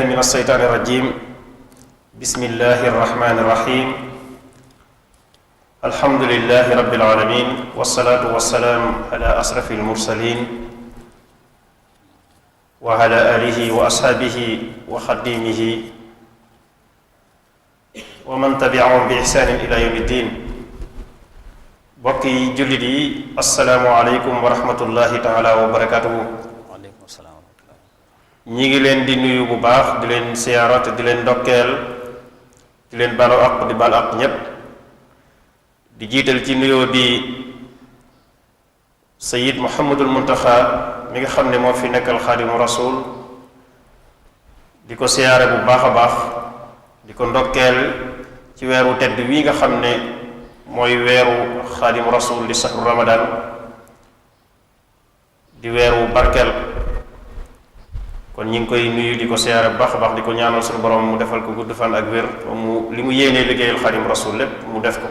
من الشيطان الرجيم بسم الله الرحمن الرحيم الحمد لله رب العالمين والصلاة والسلام على أشرف المرسلين وعلى آله وأصحابه وخديمه ومن تبعهم بإحسان إلى يوم الدين. bokki jullit yi assalaamu aleykum wa rahmatullahi taala wa barakatuhu. waaleykum salaam wa rahmatullah. ñi ngi leen di nuyu bu baax di leen siyaara te di leen ndokkeel di leen balu àq di bal àq ñépp di jiital ci nuyoo bi sayid muhammadul muntaxa mi nga xam ne moo fi nekkal xaadimu rasul di ko siyaare bu baax a baax di ko ndokkeel ci weeru tedd wi nga xam ne mooy weeru xaadimu rasul di sahru ramadan di weeru barkeel kon ñi ngi koy nuyu di ko siyaare bu baax a baax di ko ñaanal suñu borom mu defal ko gudd fan ak wér mu li mu yéenee liggéeyal xaadimu rasul lépp mu def ko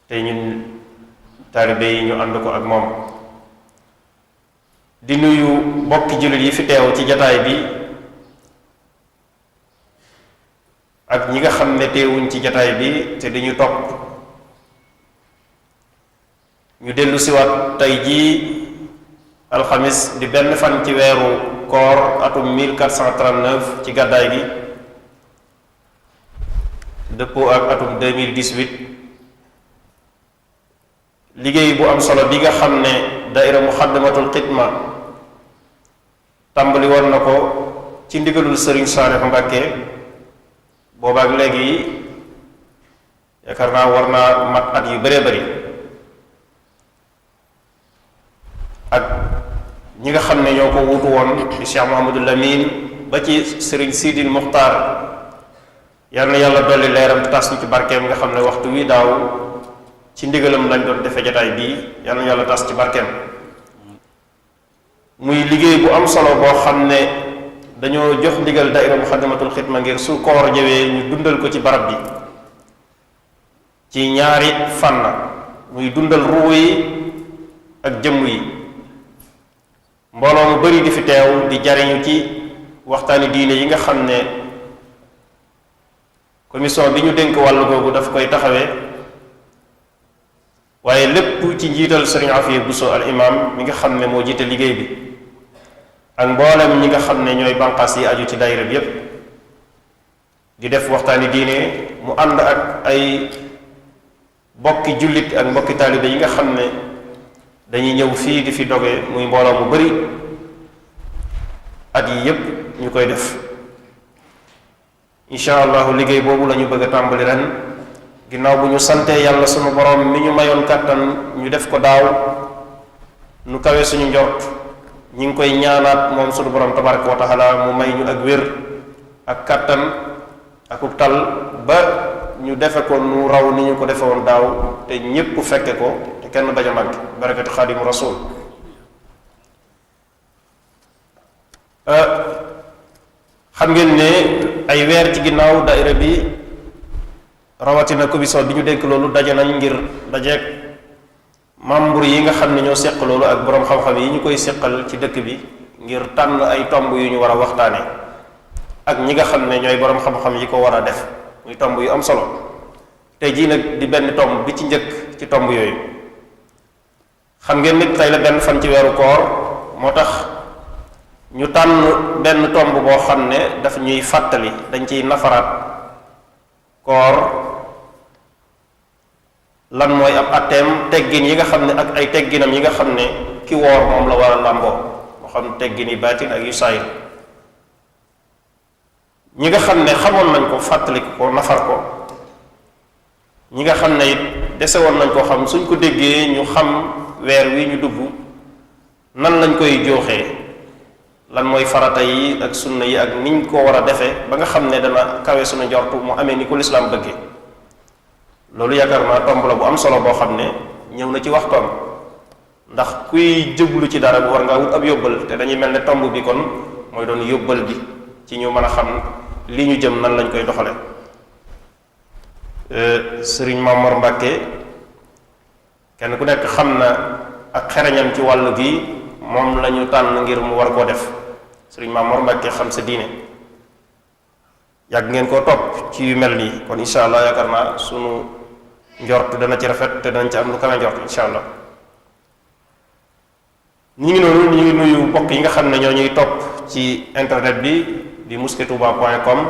te ñun taalibe yi ñu ànd ko ak moom. di nuyu bokki jullit yi fi teew ci jataay bi ak ñi nga xam ne teewuñ ci jataay bi te dañu topp ñu dellu siwaat tey jii alxamis di benn fan ci weeru koor atum 1439 ci gàddaay gi dëppoo ak atum 2018 liggéey bu am solo bi nga xam ne daayira muxaddamatul xidma tàmbali woon na ko ci ndigalul sëriñ Saalix Mbàkke boobaak léegi yaakaar naa war naa mat at yu bëree bëri ak ñi nga xam ne ñoo ko wutu woon di Cheikh Mouhamadou Lamine ba ci sëriñ Sidil Muxtaar yal na yàlla dolli leeram te tas ñu ci barkeem nga xam ne waxtu wi daaw ci ndigalam lañ doon defe jataay bii yal na yàlla tas ci barkeem muy liggéey bu am solo boo xam ne dañoo jox ndigal daayira muxaddamatul xidma ngir su koor ñëwee ñu dundal ko ci barab bi ci ñaari fànn muy dundal ruu yi ak jëmm yi mbooloo mu bari di fi teew di jariñu ci waxtaani diine yi nga xam ne commission bi ñu dénk wàllu googu daf koy taxawee waaye lépp ci njiital sëriñ Afiya Buso al imam mi nga xam ne moo jiite liggéey bi ak mboolem ñi nga xam ne ñooy banqaas yi aju ci daayira bi yépp di def waxtaani diine mu ànd ak ay bokki jullit ak mbokki taalibe yi nga xam ne dañuy ñëw fii di fi doge muy mbooloo mu bari at yi yépp ñu koy def incha allahu liggéey boobu la ñu bëgg a tàmbali ren ginnaaw bu ñu santee yàlla sunu borom mi ñu mayoon kàttan ñu def ko daaw nu kawe suñu njort ñi ngi koy ñaanaat moom sunu borom tabaraka wa taala mu may ñu ak wér ak kàttan akuk tal ba ñu defe ko nu raw ni ñu ko defe woon daaw te ñépp fekke ko te kenn bañ a manqué barakati xaadimu rasul. xam ngeen ne ay weer ci ginnaaw daayira bi rawatina commission bi ñu dénk loolu daje nañ ngir dajeek membre yi nga xam ne ñoo seq loolu ak boroom xam-xam yi ñu koy seqal ci dëkk bi ngir tànn ay tomb yu ñu war a waxtaane ak ñi nga xam ne ñooy boroom xam-xam yi ko war a def muy tomb yu am solo tey jii nag di benn tomb bi ci njëkk ci tomb yooyu. xam ngeen nit tey la benn fan ci weeru koor moo tax ñu tànn benn tomb boo xam ne daf ñuy fàttali dañ ciy nafaraat koor lan mooy ab atteem teggin yi nga xam ne ak ay tegginam yi nga xam ne ki woor moom la war a làmboo moo xam teggin yi baatin ak yu saayir ñi nga xam ne xamoon nañ ko fàttaliku ko nafar ko ñi nga xam ne it dese woon nañ ko xam suñ ko déggee ñu xam weer wi ñu dugg nan lañ koy jooxee lan mooy farata yi ak sunna yi ak niñ ko war a defee ba nga xam ne dana kawe suñu njortu mu amee ni ko lislaam bëggee loolu yaakaar naa tomb la bu am solo boo xam ne ñëw na ci waxtoom ndax kuy jëblu ci dara bu war ngaa wut ab yóbbal te dañuy mel ne tomb bi kon mooy doon yóbbal bi ci ñu mën a xam li ñu jëm nan lañ koy doxale sëriñ Mamor Mbàkke kenn ku nekk xam na ak xereñam ci wàll gi moom la ñu tànn ngir mu war koo def sëriñ Mamor Mbàkke xam sa diine yàgg ngeen koo topp ci yu mel nii kon incha allah yaakaar naa sunu njort dana ci rafet te danañ ci am lu kawe njort incha allah. ñu ngi noonu ñu ngi nuyu mbokk yi nga xam ne ñoo ñuy topp ci internet bi di mosquetouba.com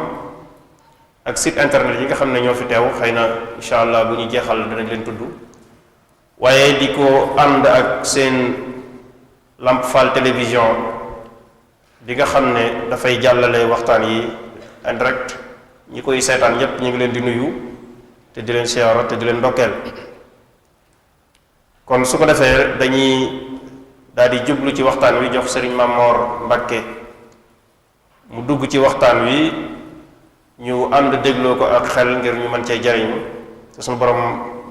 ak site internet yi nga xam ne ñoo fi teew xëy na incha allah bu ñu jeexal danañ leen tudd waaye di ko ànd ak seen Lamp Fall télévision bi nga xam ne dafay jàllale waxtaan yi en direct ñi koy seetaan yépp ñu ngi leen di nuyu te di leen siyaara te di leen ndokkeel kon su ko defee dañuy daal di jublu ci waxtaan wi jox sëriñ Mamor Mbakke mu dugg ci waxtaan wi ñu ànd dégloo ko ak xel ngir ñu mën cee jariñu te suñu borom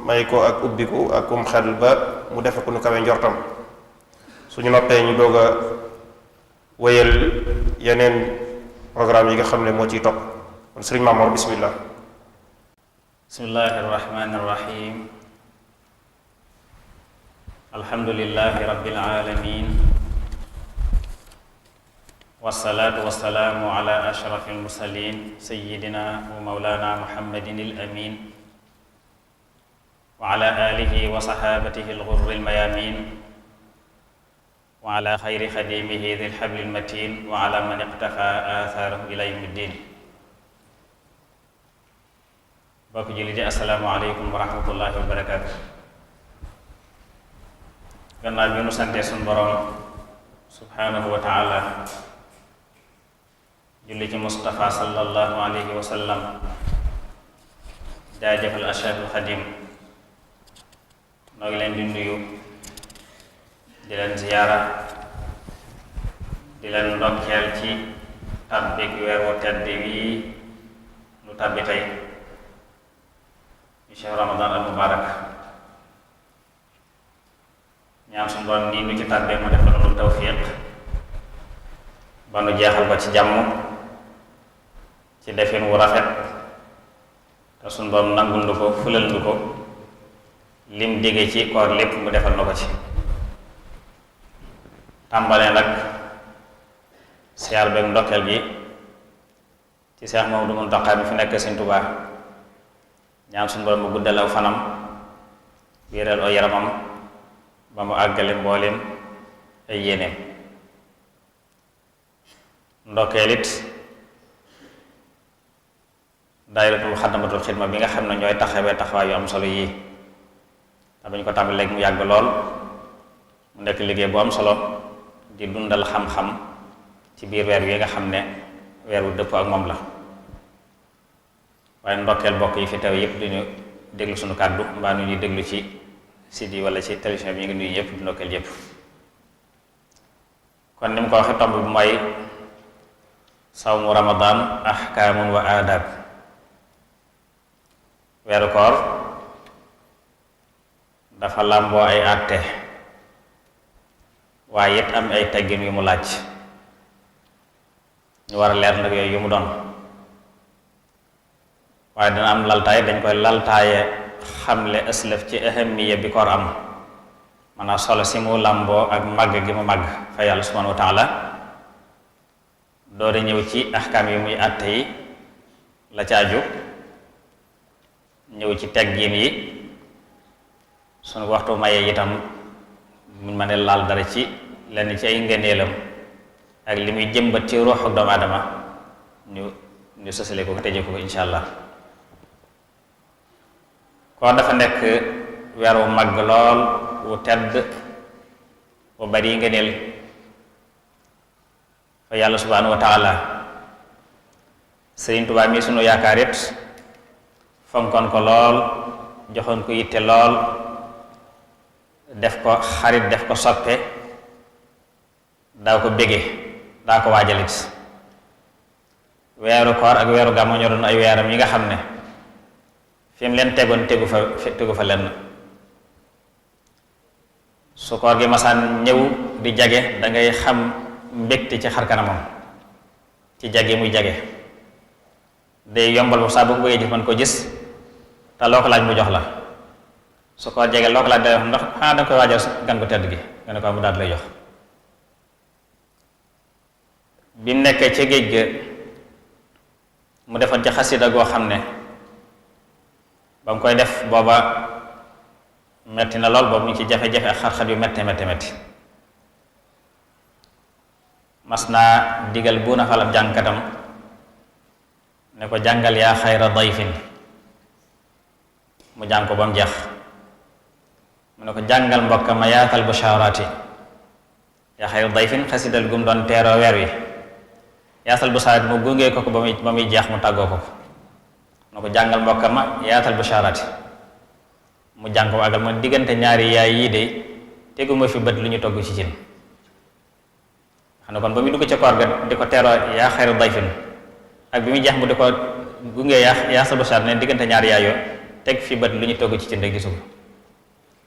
may ko ak ubbiku ak xel ba mu defe ko nu kawe njortam suñu noppee ñu doog a wéyal yeneen programme yi nga xam ne moo ciy topp kon sëriñ Mamor bismillah. bismillahi irrahmani irrahim alhamdulilahi rabbil alamin wasalaatu wasalaamu ala ashraf almursalin sayidina wa maulana muhammadin al amin wa ala alihi wa sahabatihi alghurri almayamin wa ala xayri xadimihi dil habli almatin wa ala man iqtafa atharahu ila yawmi ddin. bokk julli di assalaamu aleykum wa rahmatullahi wa barakaatu. gannaaw bi nu santee suñ borom subhanahu wa taala julli ci Mustafa sallallahu alayhi wa sallam jaajëfal Cheikhul Xadim noo ngi leen di nuyu di leen ziyaara di leen ndokkeel ci tàbbik weer wu tedd wi nu tàbbi tey shahru ramadan al mubarak ñaan suñu doon nii nu ci tàbbee mu defal nu tawfiq ba nu jeexal ko ci jàmm ci defin wu rafet te suñu doon nangul nu ko fulal nu ko lim digge ci koor lépp mu defal na ko ci tàmbalee nag siyaar beeg ndokkeel gi ci Seex Mamadu Muntaxa mi fi nekk Sëñ Tuubaa ñaan suñu borom mu guddal aw fanam wéeral aw yaramam ba mu àggale mbooleem ay yéeneem ndokkeel it daayiratul Muxaddamatul Xidma bi nga xam ne ñooy taxawee taxawaay yu am solo yii te bañ ko tàmbali léegi mu yàgg lool mu nekk liggéey bu am solo di dundal xam-xam ci biir weer wi nga xam ne weer wu dëpp ak moom la waaye ndokkeel bokk yi fi teew yépp duñu déglu suñu kàddu mbaa nu ñuy déglu ci site yi wala ci télévision bi ñu ngi nuyu yépp di ndokkeel yépp kon ni mu ko waxee tomb bi mooy sawmu ramadan ahkaamun wa aadab weeru koor dafa làmboo ay àtte waaye it am ay teggin yu mu laaj ñu war a leer nag yooyu yu mu doon waaye dina am laltaay dañ koy laltaaye xamle ëslëf ci ahamiya bi koor am maanaam solo si mu làmboo ak màgg gi mu màgg fa yàlla subhanahu wa taala doora ñëw ci ahkaam yi muy àtte yi la caaju ñëw ci teggin yi sunu waxtu mayee itam mun ma ne laal dara ci lenn ci ay ngëneelam ak li muy jëmbat ci ruuxu doomu aadama ñu sësale ko tëje ko insha allah kon dafa nekk weer wu màgg lool wu tedd wu bari ngëneel fa yàlla subhanahu wa taala Sëriñ Tuubaa mi sunu yaakaar it fonkoon ko lool joxoon ko yitte lool def ko xarit def ko soppe daa ko bége daa ko waajalit weeru koor ak weeru gàmmu ñoo doon ay weeram yi nga xam ne fi mu leen tegoon tegu fa lenn su koor gi masaan ñëw di jage da ngay xam mbégte ci xar kanamam ci jage muy jage day yombal bu saa bu bëggee gis man ko gis te loo ko laaj mu jox la su ko jege loo ko laaj day wax ndax danga koy waajal gan ko tedd gi nga ne ko mu daal lay jox bi mu nekkee ci géej ga mu defoon ci xasida goo xam ne ba mu koy def booba metti na lool boobu ñu ci jafe-jafe ak xar-xar yu metti mas naa digal bu na falab jàngkatam ne ko jàngal yaa xayra dayfin mu jàng ko ba mu jeex mu ne ko jàngal mbokka ma yaatal bushaaraati yaa xayra dayfin xasidal gum doon teeroo weer wi yaatal bushaaraati mu gungee ko ba muy jeex mu tàggoo ko mu ne ko jàngal mbokka ma yaatal bushaaraati mu jàng ko àggal mu diggante ñaari yaay yii de teguma fi bët lu ñu togg ci cin xam ne kon ba muy dugg ca koor ga di ko teeroo yaa xayra dayfin ak bi muy jeex mu di ko gungee yaatal bushaaraati ne diggante ñaari yaay yoo teg fi bët lu ñu togg ci cin rek gisu ko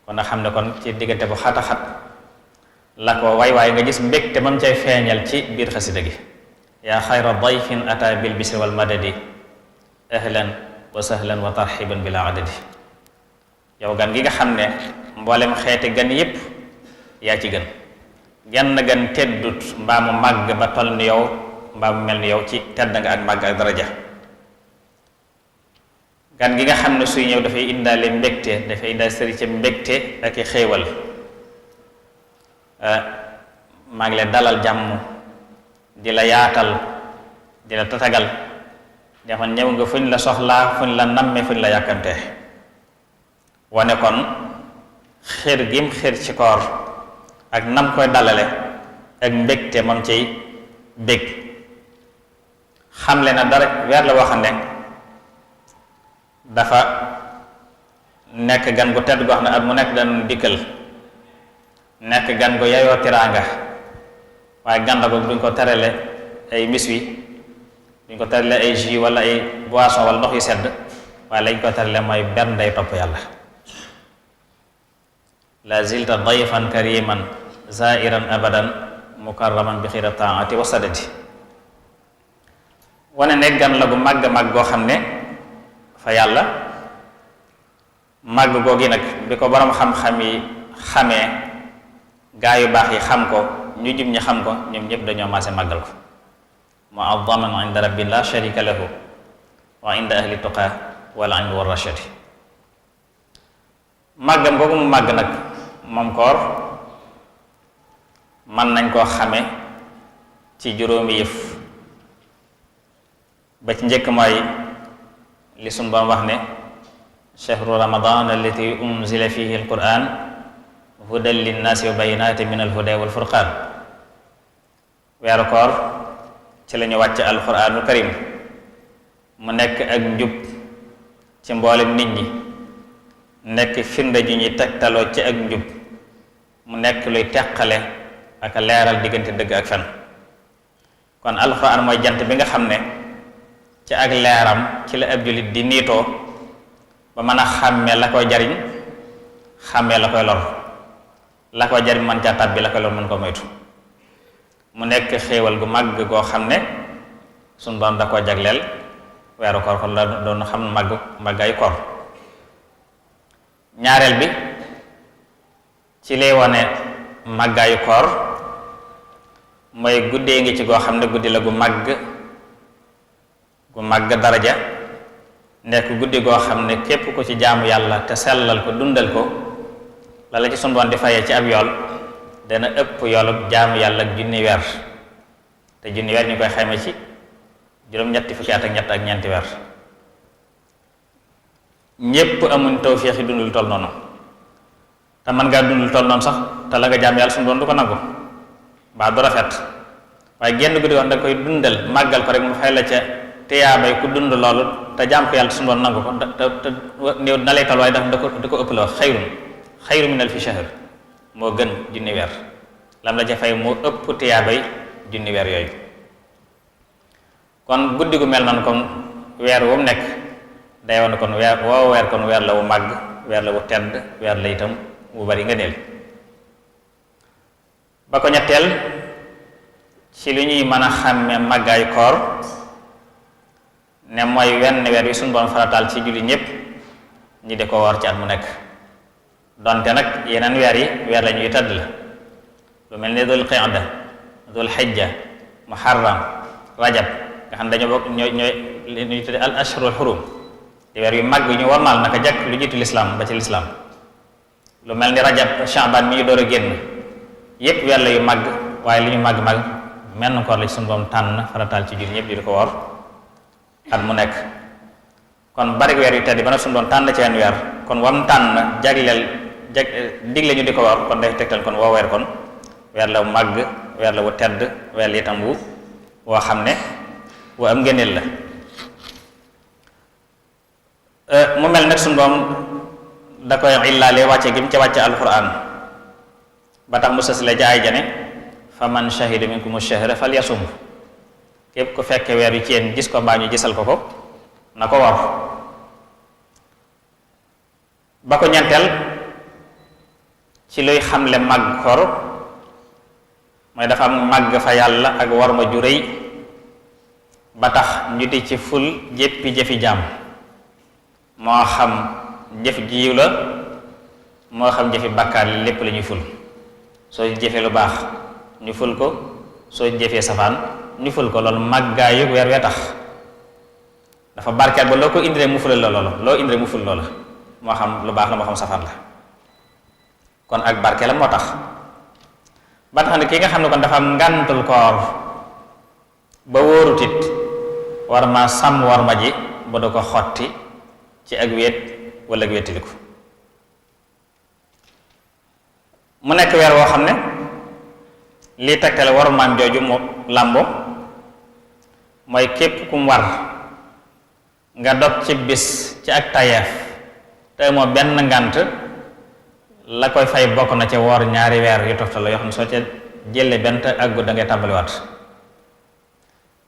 kon nga xam ne kon ci diggante bu xat a xat la ko waay nga gis mbégte mam cay feeñal ci biir xasida gi yaa xayra dayfin ata bil bisri wal madadi ahlan wa sahlan wa tarxiban bila adadi yow gan gi nga xam ne mboolem xeeti gan yépp yaa ci gën genn gan teddut mbaa mu màgg ba toll ni yow mbaa mu mel ni yow ci tedd nga ak màgg ak daraja gan gi nga xam ne suy ñëw dafay indaale mbégte dafay indaale sëri ca mbégte ak i xéewal maa ngi leen dalal jàmm di la yaatal di la tatagal dafa ñëw nga fuñ la soxlaa fuñ la namme fuñ la yàkkante wane kon xër gim xër ci koor ak nam koy dalale ak mbégte moom ciy bég xamle na dara weer la wax ne dafa nekk gan gu tedd goo xam ne at mu nekk dañu dikkal nekk gan gu yayoo tiraanga waaye gan la duñ ko terale ay miswi duñ ko terale ay jus wala ay boisson wala ndox yu sedd waaye lañ ko terale mooy benn day topp yàlla la zilta dayfan kariman zairan abadan mukarraman bi xira taati wa sadadi wane ne gan la gu màgg goo xam ne fa yàlla màgg googi nag bi ko borom xam-xam yi xamee gaa yu baax yi xam ko ñu jub ñi xam ko ñoom ñëpp dañoo maase màggal ko mu'azzaman inda rabbin la sharika lahu wa inda ahli tuqa wal ilmi war rashadi màggam googu mu màgg nag moom koor mën nañ koo xame ci juróomi yëf ba ci njëkk mooy li sunu Boroom wax ne shahru ramadan allati unzila fihi alquran hudan linnaasi wa bayinaati min alhuda wal furqaan weeru koor ci la ñu wàcc alquranul karim mu nekk ak njub ci mboolem nit ñi nekk firnde ju ñuy tegtaloo ci ak njub mu nekk luy teqale ak leeral diggante dëgg ak fen kon alquran mooy jant bi nga xam ne ci ak leeram ci la ab jullit di niitoo ba mën a xàmmee la koy jariñ xàmmee la koy lor la koy jariñ mën caa tàbbi la koy lor mën ko moytu mu nekk xéewal gu màgg goo xam ne suñu Boroom da koo jagleel weeru koor kon la doon xam màggaayu koor ñaareel bi ci lay wane màggaayu koor mooy guddee ngi ci goo xam ne guddi la gu màgg daraja nekk guddi goo xam ne képp ku ci jaamu yàlla te sellal ko dundal ko la la ci sunu Boroom di fayee ci ab yool dana ëpp yoolub jaamu yàlla ak junni weer te junni weer ñu koy xayma ci juróom-ñetti fukki at ak ñett ak ñeenti weer ñépp amuñ tawféex yi dundul toll noonu te mën ngaa dundul toll noonu sax te la nga jaam yàlla sunu Boroom du ko nangu mbaa du rafet waaye genn guddi wax da koy dundal màggal ko rek mu fay la ca tiyaabay ku dund loolu te jaam ko yàlla sunu Boroom nangu ko te néew na lay tal waaye da ko ëpp la wax xayru min alfi shahr moo gën junni weer lam la ca fay moo ëpp tiyaabay junni weer yooyu kon guddi gu mel noonu kon weer wu mu nekk day wane kon weer kon weer la wu màgg weer la wu tedd weer la itam wu bari nga neel ba ko ñetteel ci li ñuy mën a xàmme màggaayu koor ne mooy wenn weer wi suñu Boroom farataal ci julli ñépp ñi di ko woor ci at mu nekk donte nag yeneen weer yi weer la ñuy tëdd la lu mel ni dul qiyada dul xijja muharram rajab nga xam ne dañoo bokk ñooy li ñuy tudde al ashhurul hurum di weer yu màgg yu ñu warmaal naka jekk lu jiitu lislaam ba ci lislaam lu mel ni rajab sha'ban mi ñu door a génn yépp weer la yu màgg waaye li ñu màgg-màgg menn koor la ci suñu boom tànn farataal ci jur ñëpp di ko woor at mu nekk kon bari weer yu tedd ba nag suñu doon tànn ci wenn weer kon wam tànn digle ñu di ko woor kon day tegtal kon woo weer kon weer la wu màgg weer la wu tedd weer la itam woo xam ne wu am ngëneel la mu mel nag suñu doom da koy illaale wàcce gi mu ca wàcce alquran ba tax mu sës la jaay jane fa man shahida minkumu shahra falyasum képp ku fekke weer yu ci yéen gis ko mbaa ñu gisal ko na ko war ba ko ñeenteel ci luy xamle màgg koor mooy dafa am màgg fa yàlla ak war ma ju rëy ba tax ñu di ci ful jéppi jëfi jaam moo xam jëf jiw la moo xam jëfi bàkkaar li lépp la ñuy ful soo jëfee lu baax ñu ful ko soo jëfee safaan ñu ful ko loolu màggaayu weer wee tax dafa barkeel ba loo ko indire mu fulal la loolu loo indire mu ful loola moo xam lu baax la moo xam safaan la kon ak barkeel la moo tax ba tax ne ki nga xam ne kon dafa am ngàntul koor ba wóorut it war ma sàmm war ma ji ba du ko xotti ci ak wéet wala ak wéetiliku mu nekk weer woo xam ne lii tegtale waru maam jooju mu làmbo mooy képp ku mu war nga dog ci bis ci ak tayeef te moo benn ngànt la koy fay bokk na ca woor ñaari weer yu toftal yoo xam ne soo ca jëlee benn te àggut da ngay tàmbaliwaat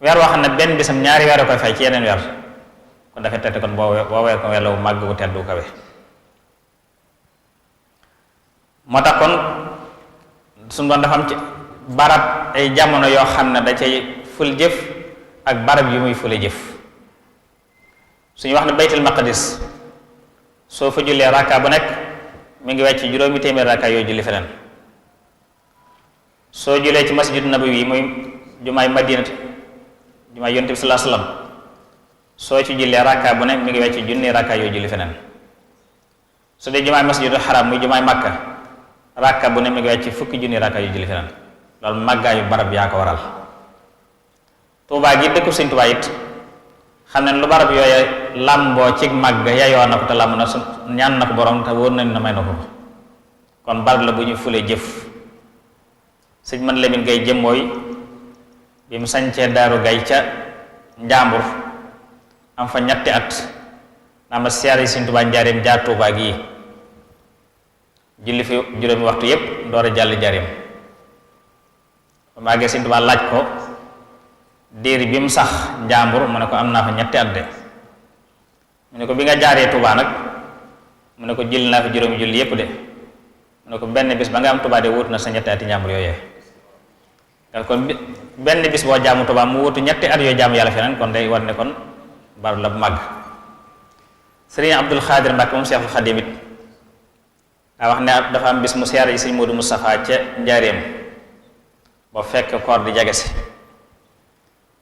weer woo xam ne benn bisam ñaari weer a koy fay ci yeneen weer kon dafay tette kon boo weer ko weer la wu màgg bu tedd bu kawe moo tax kon suñu doon dafa am ci barab ay jamono yoo xam ne da cay ful jëf ak barab yu muy fule jëf suñu wax ne baytul maqdis soo fa jullee rakka bu nekk mi ngi wecc juróomi téeméer rakka yooyu julli feneen soo jullee ci masjid nabawi muy jumaay madinati jumaay yonent bi sallallahu alayhi wasallam soo ci jullee rakka bu nekk mi ngi wecc junni rakka yooyu julli feneen su dee jumaay masjidul haram muy jumaay makka rakka bu ne mi ngi wecc fukki junni rakka yooyu julli feneen loolu màggaayu barab yaa ko waral Tuubaa gi dëkku Sëñ Tuubaa it xam ne lu barab yooyu làmboo ci màgg yayoo na ko te làmb na su ñaan na ko borom te wóor nañ na may na ko kon barab la bu ñu fulee jëf sëñ man Lamin Gay jëm mooy bi mu sañcee Daaru Gay ca Njàmbur am fa ñetti at naa ma siyaare Sëñ Tuubaa njaareem jaar Tuubaa gi julli fi juróomi waxtu yépp door a jàll njaareem ba màggee Sëñ Tuubaa laaj ko diir bi mu sax Njàmbur mu ne ko am naa fa ñetti at de mu ne ko bi nga jaaree Tuubaa nag mu ne ko julli naa fi juróomi julli yépp de mu ne ko benn bis ba nga am Tuubaa de wut na sa ñetti ati Njàmbur yooyee nga kon benn bis boo jaamu Tuubaa mu wutu ñetti at yooyu jaamu yàlla feneen kon day war ne kon bar la bu màgg Sëriñ Abdul Xaadir Mbàkke moom Seexul Xadiim it daa wax ne dafa am bis mu siyaare yi Sëriñ Moodu Mustafaa ca njaareem ba fekk koor di jege si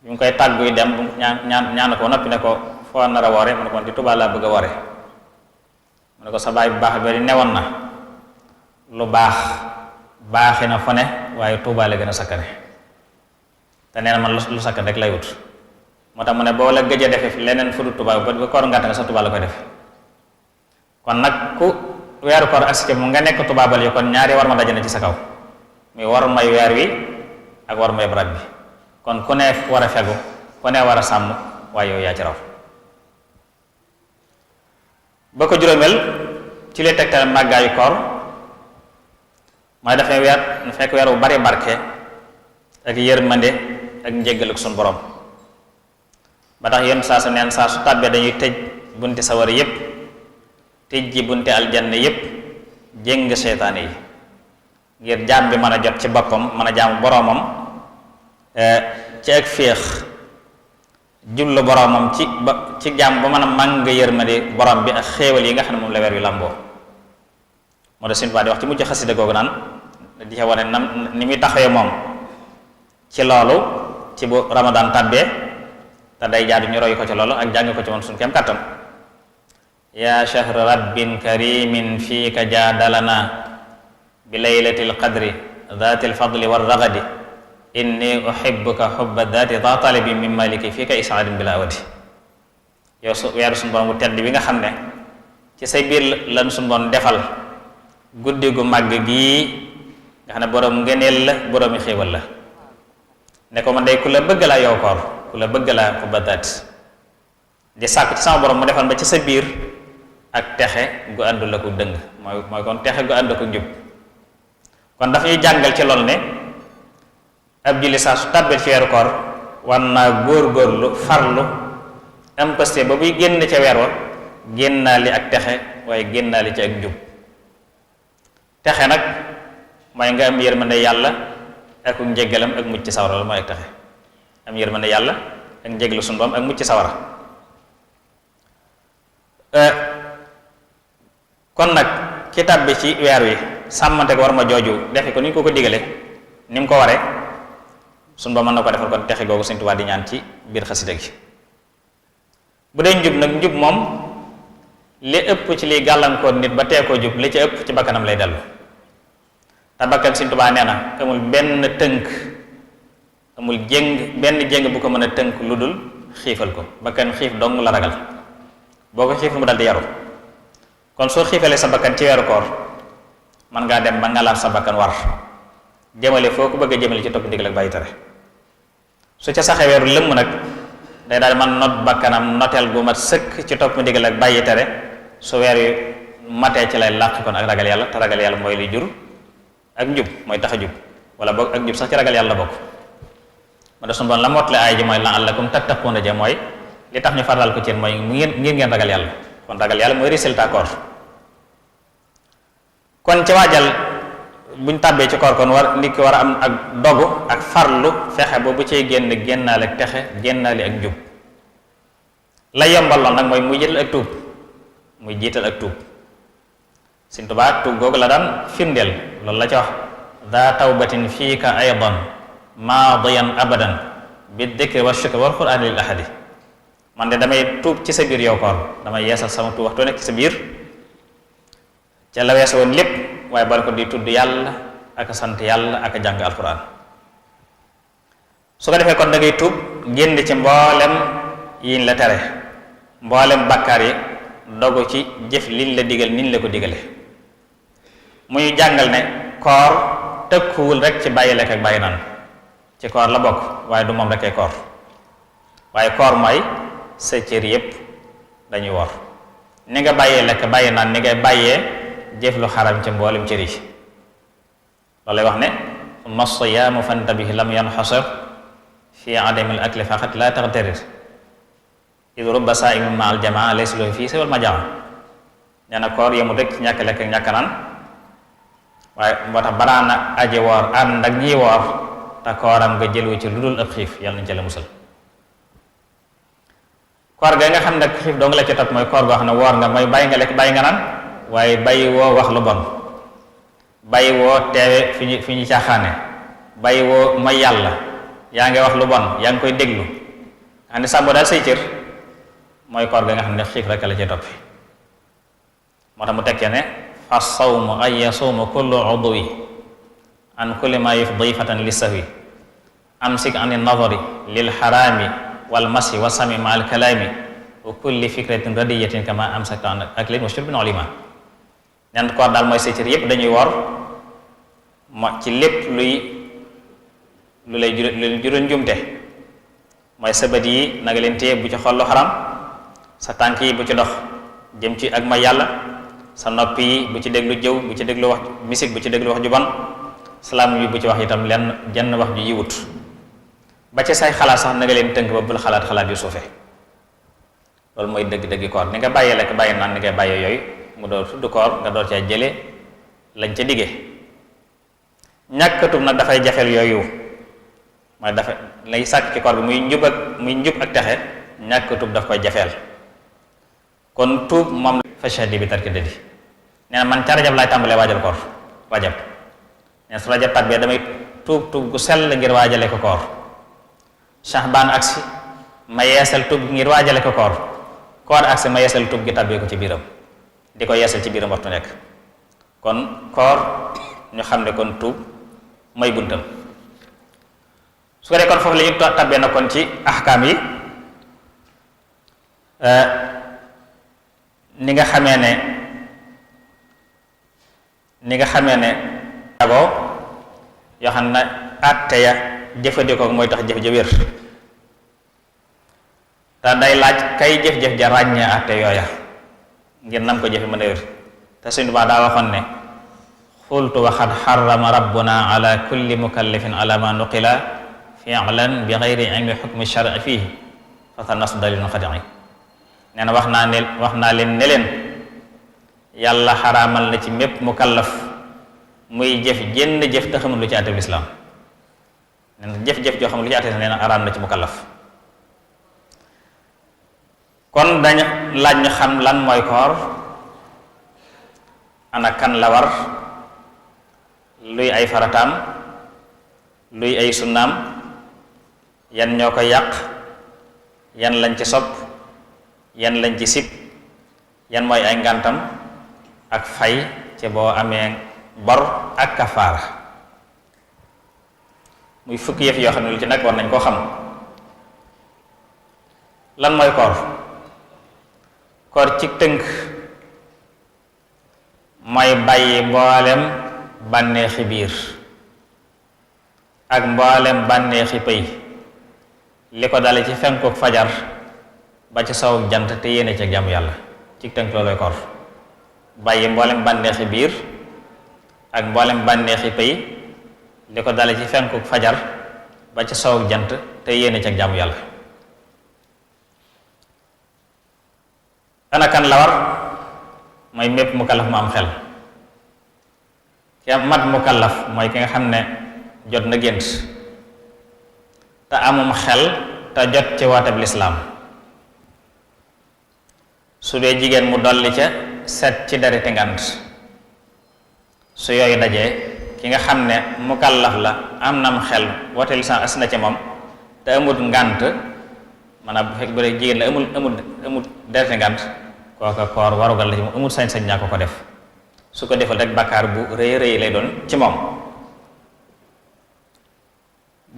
bi mu koy tàgguy dem ñaan ko noppi ne ko foo nar a woore mu ne ko di Tuubaa laa bëgg a woore mu ne ko sa baay bu baax bi newoon na lu baax baaxi na fone waaye Tuubaa la gën a sakkane te nee na man lu sakkan rek lay wut moo tax mu ne boo la gëj a defe leneen fu du Tuubaa ba koor ngàtt nga sa Tuubaa la koy def kon nag ku weeru koor ak mu nga nekk Tuubaa bal yi kon ñaari war ma daje na ci sa kaw muy war may weer wi ak war may barab bi kon ku ne war a fegu ku ne war a sàmm waaye yow yaa ci raw ba ko juróomeel ci lay tegtal màggaayu koor mooy dafay weer fekk weer bu bari barke ak yërmande ak njéggal ak suñu borom ba tax yenn saa su neen saa su tàbbee dañuy tëj bunti sawara yépp tëj ji bunti aljanna yépp jéng seytaane yi ngir jaam bi mën a jot ci boppam mën a jaamu boroomam ci ak féex jublu boroomam ci jaam ba mën a màng yërmande borom bi ak xéewal yi nga xam ne moom la weer wi làmboo moo tax Sëñ Tuubaa di wax ci mujj xasida googu naan di ca wane nam ni muy taxawee moom ci loolu ci bu Ramadan tàbbee te day jaadu ñu roy ko ci loolu ak jàng ko ci woon suñu kem kàttan. yaa shahra rabbin karimin fiika jaadalana bi laylatil qadri dhaatil fadli war ragadi inni uhibbuka hubba dhaati dha talibi min maliki fiika isaadin bila awadi. yow weeru suñu borom bu tedd bi nga xam ne ci say biir lan suñu borom defal guddi gu màgg gii nga xam ne borom ngëneel la boroomi xéewal la ne ko man day ku la bëgg laa yow koor ku la bëgg laa hubba dhaati di sàkk ci sama borom mu defal ba ci sa biir ak texe gu àndul la ko dëng mooy kon texe gu ànd ko njub. kon daf ñuy jàngal ci lool ne ab julli saa su tàbbee ci weeru koor war naa góor-góorlu farlu am paste ba buy génn ca weer wa génnaali ak texe waaye génnaali ci ak njub. texe nag mooy nga am yërmande yàlla ak njéggalam ak mucc ci sawara la mooy ak texe am yërmande yàlla ak njéggalu sunu Boroom ak mucc ci sawara. kon nag ki tàbbi ci weer wi sàmmante ko war ma jooju defe ko ni ñu ko digale ni mu ko waree sunu Boroom mën na ko defal kon texe googu Sëñ Tuubaa di ñaan ci biir xasida gi. bu dee njub nag njub moom li ëpp ci liy gàllankoor nit ba tee koo jub li ci ëpp ci bakkanam lay dellu te bakkan Sëñ Tuubaa nee na amul benn tënk amul benn jéng bu ko mën a tënk lu dul xiifal ko bakkan xiif dong la ragal boo ko xiifal mu dal di yaru. kon soo xiifalee sa bakkan ci weeru koor man ngaa dem ba ngalaat sa bakkan war jëmale foo ko bëgg a jëmale ci topp ndigal ak bàyyi tere su ca saxee weeru lëmm nag day daal man not bakkanam noteel gu mat sëkk ci topp ndigal ak bàyyi tere su weer yu matee ci lay làq kon ak ragal yàlla te ragal yàlla mooy li jur ak njub mooy tax a jub wala boog ak njub sax ci ragal yàlla bokk. ma def suñu bon la mottale aay ji mooy la'allakum tattaquuna ja mooy li tax ñu faral ko ci mooy ngeen ragal yàlla kon ragal yàlla mooy résultat koor. kon ci waajal buñ tàbbee ci koor kon nit ki war a am ak dogu ak farlu fexe ba bu cay génnaale ak texe génnaale ak njub la yombal lool nag mooy muy jiital ak tuub Sëñ Tuubaa tuub googu la daan firndeel loolu la ci wax daa tawbatin fiika aydan maadiyan abadan bi dikri wa shukri wal qur'ani lil ahadi man de damay tuub ci sa biir yow koor damay yeesal sama tuub waxtu nekk ci sa biir ca la weesu woon lépp waaye bal ko di tudd yàlla ak sant yàlla ak jàng alquran su ko defee kon da ngay tuub génn ci mboolem yiñ la tere mboolem bakkaar yi dogu ci jëf liñ la digal niñ la ko digale muy jàngal ne koor tëkkuwul rek ci bàyyi lekk ak bàyyi naan ci koor la bokk waaye du moom rek ay koor waaye koor mooy sa cër yépp dañuy wor ni nga bàyyee lekk bàyyi naan ni ngay bàyyee jëf lu xaram ci mboolem cër yi loolu lay wax ne summa siyaamu fantabih lam yanxasir fi adamil akli faqat la taxtarir id rubba saa'imin ma al jamaa laysa lahu fii siwal majaa nee na koor yemul rek ci ñàkk lekk ñàkk naan waaye moo tax banaana aji woor ànd ak ñiy woor te kooram nga jëlu ci lu dul ab xiif yàlla nañ ca la musal koor ga nga xam ne xiif doo nga la ci topp mooy koor goo xam ne woor nga mooy bàyyi nga lekk bàyyi nga naan waaye bàyyi woo wax lu bon bàyyi woo teewe fi ñu caaxaane bàyyi woo mooy yàlla yaa ngi wax lu bon yaa ngi koy déglu xam ne sàmbo daal say cër mooy koor ga nga xam ne xiif rek la ci toppi moo tax mu tekkee ne fa sawmu an yasuuma kullu udwi an kulli ma yufdi fatan li sahwi amsik an nadari lil xaraami wal masi wa sami ma al kalaami wa kulli fikratin radiyatin kama amsakta an aklin wa shurbin ulima neen koor daal mooy say cër yépp dañuy wor ci lépp lu lay jural njumte mooy sa bët yi na nga leen téye bu ci xool lu xaram sa tànk yi bu ci dox jëm ci ak may yàlla sa nopp yi bu ci déglu jëw bu ci déglu wax misik bu ci déglu wax ju bon salaam yi bu ci wax itam lenn jenn wax ju yiwut ba ci say xalaat sax na nga leen tënk ba bul xalaat yu suufe loolu mooy dëgg-dëggi koor ni nga bàyyee lekk bàyyi naan ni ngay bàyyee yooyu mu door tudd koor nga door caa jële lañ ca diggee ñàkkatum nag dafay jafeel yooyu mooy dafa lay sàkk ci koor bi muy njub ak texe ñàkkatub daf koy jafeel kon tuub moom fashadi bi tarki dëddi nee na man ca rajab laay tàmbalee waajal koor rajab nee su rajab tàbbee damay tuub gu sell ngir waajale ko koor Shahbaan agsi ma yeesal tub ngir waajale ko koor agsi ma yeesal tub gi tàbbee ko ci biiram di ko yeesal ci biiram waxtu nekk. kon koor ñu xam ne kon tuub mooy buntam. su ko dee kon foofu la ñu tàbbee na kon ci ahkaam yi ni nga xamee ne agoo yoo xam ne àtte ya jëfandikoo mooy tax jëf ja wér te day laaj kay jëf-jëf ja ràññee àtte yooya ngir nam ko jëfe mën a wér te suñu baa daa waxoon ne xultu waxad xarama rabbuna ala kulli mukallafin ala ma nuqila fi'lan bi gayri ilmi xukmi shar'i fihi fa tanasu dalilun xadi'i nee na wax naa leen ne leen yàlla xaraamal na ci mépp mukallaf muy jëf jenn jëf te xamul lu ci àtte lislaam nee na jëf-jëf joo xamul lu ci àtte nee na araam na ci mukallaf. kon dañ laaj ñu xam lan mooy koor, ana kan la war, luy ay farataam, luy ay sunnaam, yan ñoo koy yàq, yan lañ ci sopp, yan lañ ci sib, yan mooy ay ngàntam ak fay ci boo amee bor ak kafaara. muy fukki yëf yoo xam ne lu ci nekk war nañ koo xam. lan mooy koor? koor ci tënk mooy bàyyi mboolem bànneexi biir ak mboolem bànneexi pëy li ko dale ci fenkuk fajar ba ci sowuk jant te yéene ca jàmm yàlla. ci tënk looloy koor, bàyyi mboolem bànneexi biir ak mboolem bànneexi pëy li ko dale ci fenkuk fajar ba ci sowuk jant te yéene ca jàmm yàlla. ana kan la war? mooy mépp mukallaf mu am xel. ki mat mukallaf mooy ki nga xam ne jot na gént te amum xel te jot ci waatab lislaam. su dee jigéen mu dolli ca set ci dereti ngànt. su yooyu dajee ki nga xam ne mukallaf la am nam xel woote lislaam as na ci moom te amut ngànt, maanaam bu fekk bu dee jigéen la amul dereti ngànt, kooka koor warugal la ci moom, amul sañ-sañ ñaa ko def. su ko defal rek bàkkaar bu rëy rëy lay doon ci moom.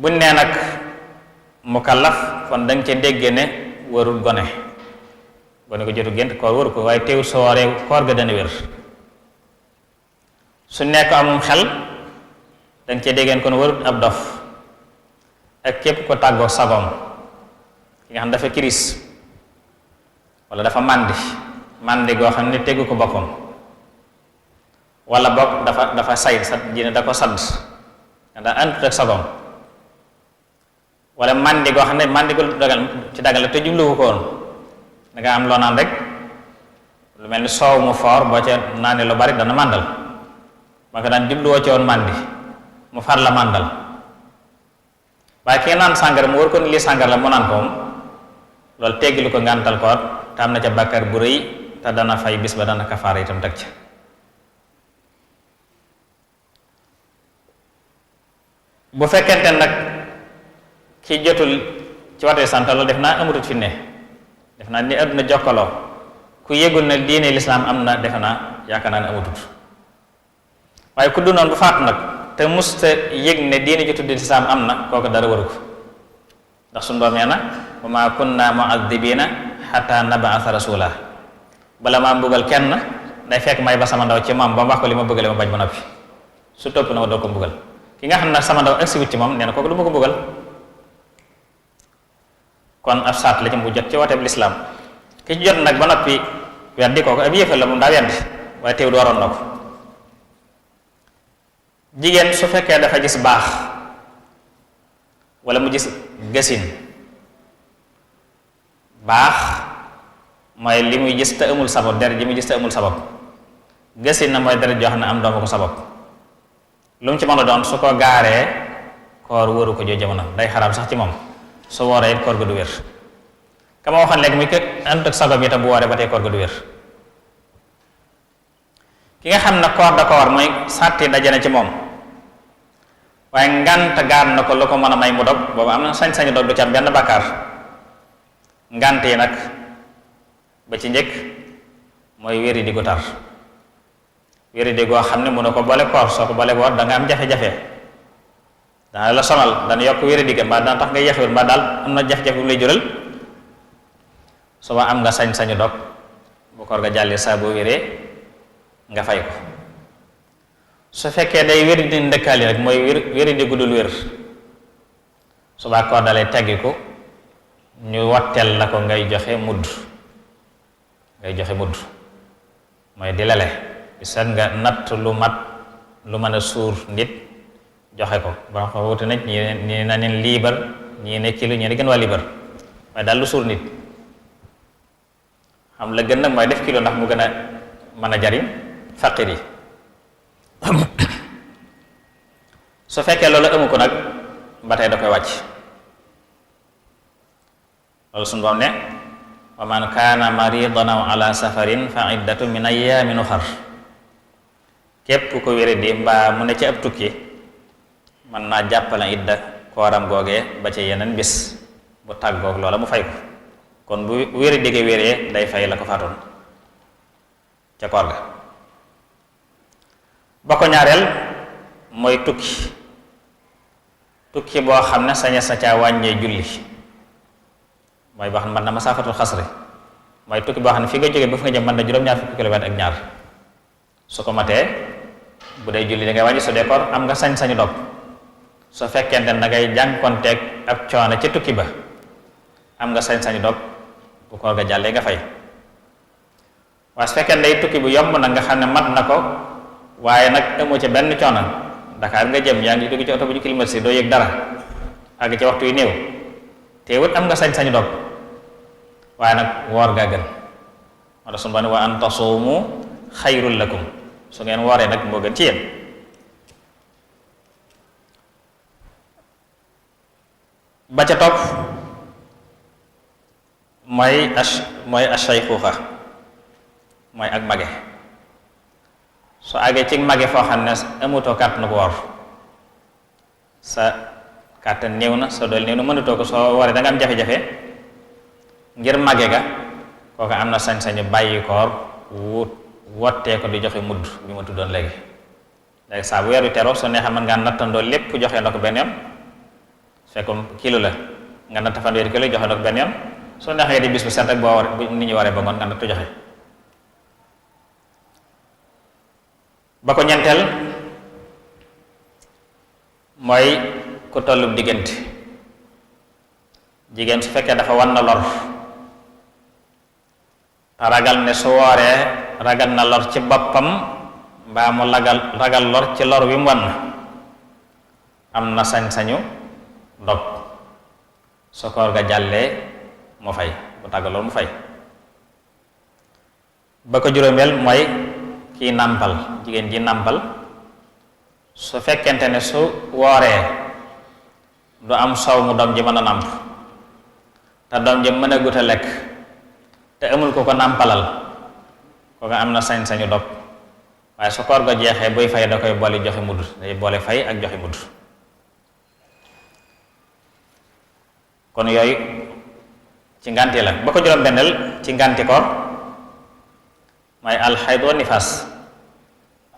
buñ nee nag mukallaf kon danga ca dégge ne warul gone ko jotu gént koor waru ko, waaye teew soo waree koor ga dana wér. su nekk amum xel danga ca déggeen kon warut ab dof ak képp ko tàggoo sagoom, ki nga xam dafa kiris wala dafa màndi goo xam ne tegu ko boppam, wala boog dafa say sa jine da ko sadd daa àndut ak sagoom, wala màndi goo xam ne màndi ko dagal la te jubluwu ko woon, da nga am loo naan rek lu mel ni soow mu foor boo ca naanee lu bari dana màndal, ba ko daan jubluwoo ci woon màndi mu far la màndal. waaye ki naan sàngara mu war ko ni lii sàngara la mu naan ko moom loolu teggilu ko ngàntal koor te am na ca bàkkaar bu rëy te dana fay bis ba dana kafaara itam teg ca. bu fekkente nag ki jotul ci watee sant loolu def naa amutut fi ne, def naa ni àdduna jokkaloo ku yëgul ne diine lislaam am na, defe naa yaakaar naa ne amutut. waaye ku du noonu bu faatu nag te musta yëg ne diine ji tuddi lislaam am na, kooku dara waru ko, ndax suñu doom nee na wa maa kunna mu'addibiina xataa nab'asa rasuula. bala maa mbugal kenn day fekk may ba sama ndaw ci moom ba mu wax ko li ma bëggale ma bañ ba noppi, su topp na ma doo ko mbugal. ki nga xam ne sama ndaw agsi wut ci moom nee na kooku du ma ko mbugal. kon ab saat la ci mu jot ci wooteeb lislaam. ki ci jot nag ba noppi weddi kooku ab yéefal la moom daa weddi, waaye teew du waroon na ko. jigéen su fekkee dafa gis baax wala mu gis gësin, baax mooy li muy gis te amul sabab, deret ji muy gis te amul sabab. gësin na mooy deret joo xam ne am dooma ko sabab. lu mu ci mën a doon su ko gaaree koor wëru ko joo jamono, day xaraam sax ci moom. su wooree it koor ga du wér. ka ma waxoon léegi muy kë ànd ak sabab yi tam bu wooree ba tey koor ga du wér. ki nga xam ne koor da ko war mooy sàtti daje na ci moom, waaye ngànt gaar na ko lu ko mën a may mu dog, boobu am na sañ-sañu dog du ci am benn bàkkaar. ngànt yi nag ba ci njëkk mooy wéri di gu tar, wéri di goo xam ne mënu ko boole koor, soo ko boole koor da nga am jafe-jafe, dana la sonal, dana yokk wéri di ga mbaa dana tax nga yéexewul mbaa daal am na jafe-jafe bu lay jural, suba am nga sañ-sañu dog bu koor ga jàllee saa boo wéree nga fay ko. su fekkee day wéri di ndëkkaali rek mooy wéri di guddul wér, suba koor dalee teggiku ñu watteel la ko ngay joxe mudd, mooy di lele di seet nga natt lu mat lu mën a suur nit joxe ko ba ko wuti nag ñi na nen liibar ñii ne kilo ñii ne gën waa liibar, waaye daal lu suur nit. xam la gën nag mooy def kilo ndax mu gën a mën a jariñ faqir yi. su fekkee loolu amu ko nag ba tey da koy wàcc, loolu suñu boom ne wa man kaana maridan aw ala safarin fa iddatu min ayaamin uxar, képp ko wére di mbaa mu ne ci ab tukki mën naa jàppale idda kooram googee ba ci yeneen bis bu tàggoog loola mu fay ko. kon bu wéri digge wéree day fay la ko faatoon ca koor ga. ba ko ñaareel mooy tukki boo xam ne sañe sa caa wàññee julli, mooy boo xam ne mën na masaafatul xasri, mooy tukki boo xam ne fi nga jógee ba fi nga jëm mën na juróom-ñaar fukki kilomètre ak ñaar, su ko matee bu dee julli da ngay wàññi, su dee koor am nga sañ-sañu dog. su fekkente ne da ngay jànkonteeg ab coono ca tukki ba am nga sañ-sañu dog, bu koor ga jàllee nga fay. waaye su fekkee day tukki bu yomb nag nga xam ne mat na ko waaye nag amoo ca benn coono, Dakar nga jëm yaa ngi dugg ci oto bu ñu climatisé doo yëg dara àgg ci waxtu yu néew, teewut am nga sañ-sañu dog, waaye nag woor gaa gën. moo tax sunu Boroom wa an tasuumu xayrun lakum, su ngeen wooree nag moo gën ci yéen. ba ca topp mooy ashayxuuxa, mooy ak mage. su àggee ci mage foo xam ne amutoo kàttan ko woor, sa kàttan néew na sa dool néew na mënutoo ko, soo wooree da nga am jafe-jafe ngir mage ga, kooku am na sañ-sañu bàyyi koor wottee ko di joxe mudd bi ma tuddoon léegi. léegi saa bu weer wi teroo soo neexee mën ngaa nattandoo lépp joxe na ko benn yoon, su fekkoon kilo la nga natt fanweeri kilo joxe na ko benn yoon, soo neexee di bis bu set rek boo war bu nit ñi waree ba ngoon nga natt joxe. ba ko ñeenteel mooy ku tollub diggante, jigéen su fekkee dafa wan na lor te ragal ne su wooree ragal na lor ci boppam mbaa mu ragal lor ci lor wi mu wan, am na sañ-sañu dog, su koor ga jàllee mu fay, bu tàggal loolu mu fay. ba ko juróomeel mooy kii nàmpal, jigéen ji nàmpal su fekkente ne su wooree du am soow mu doom ji mën a nàmp te doom ji mën a gut a lekk te amul ko nàmpalal, kooku am na sañ-sañu dog, waaye su koor ga jeexee buy fay da koy boole joxe mudd, day boole fay ak joxe mudd. kon yooyu ci ngànti la. ba ko juróom benneel ci ngànti koor mooy alxayd wa nifaas,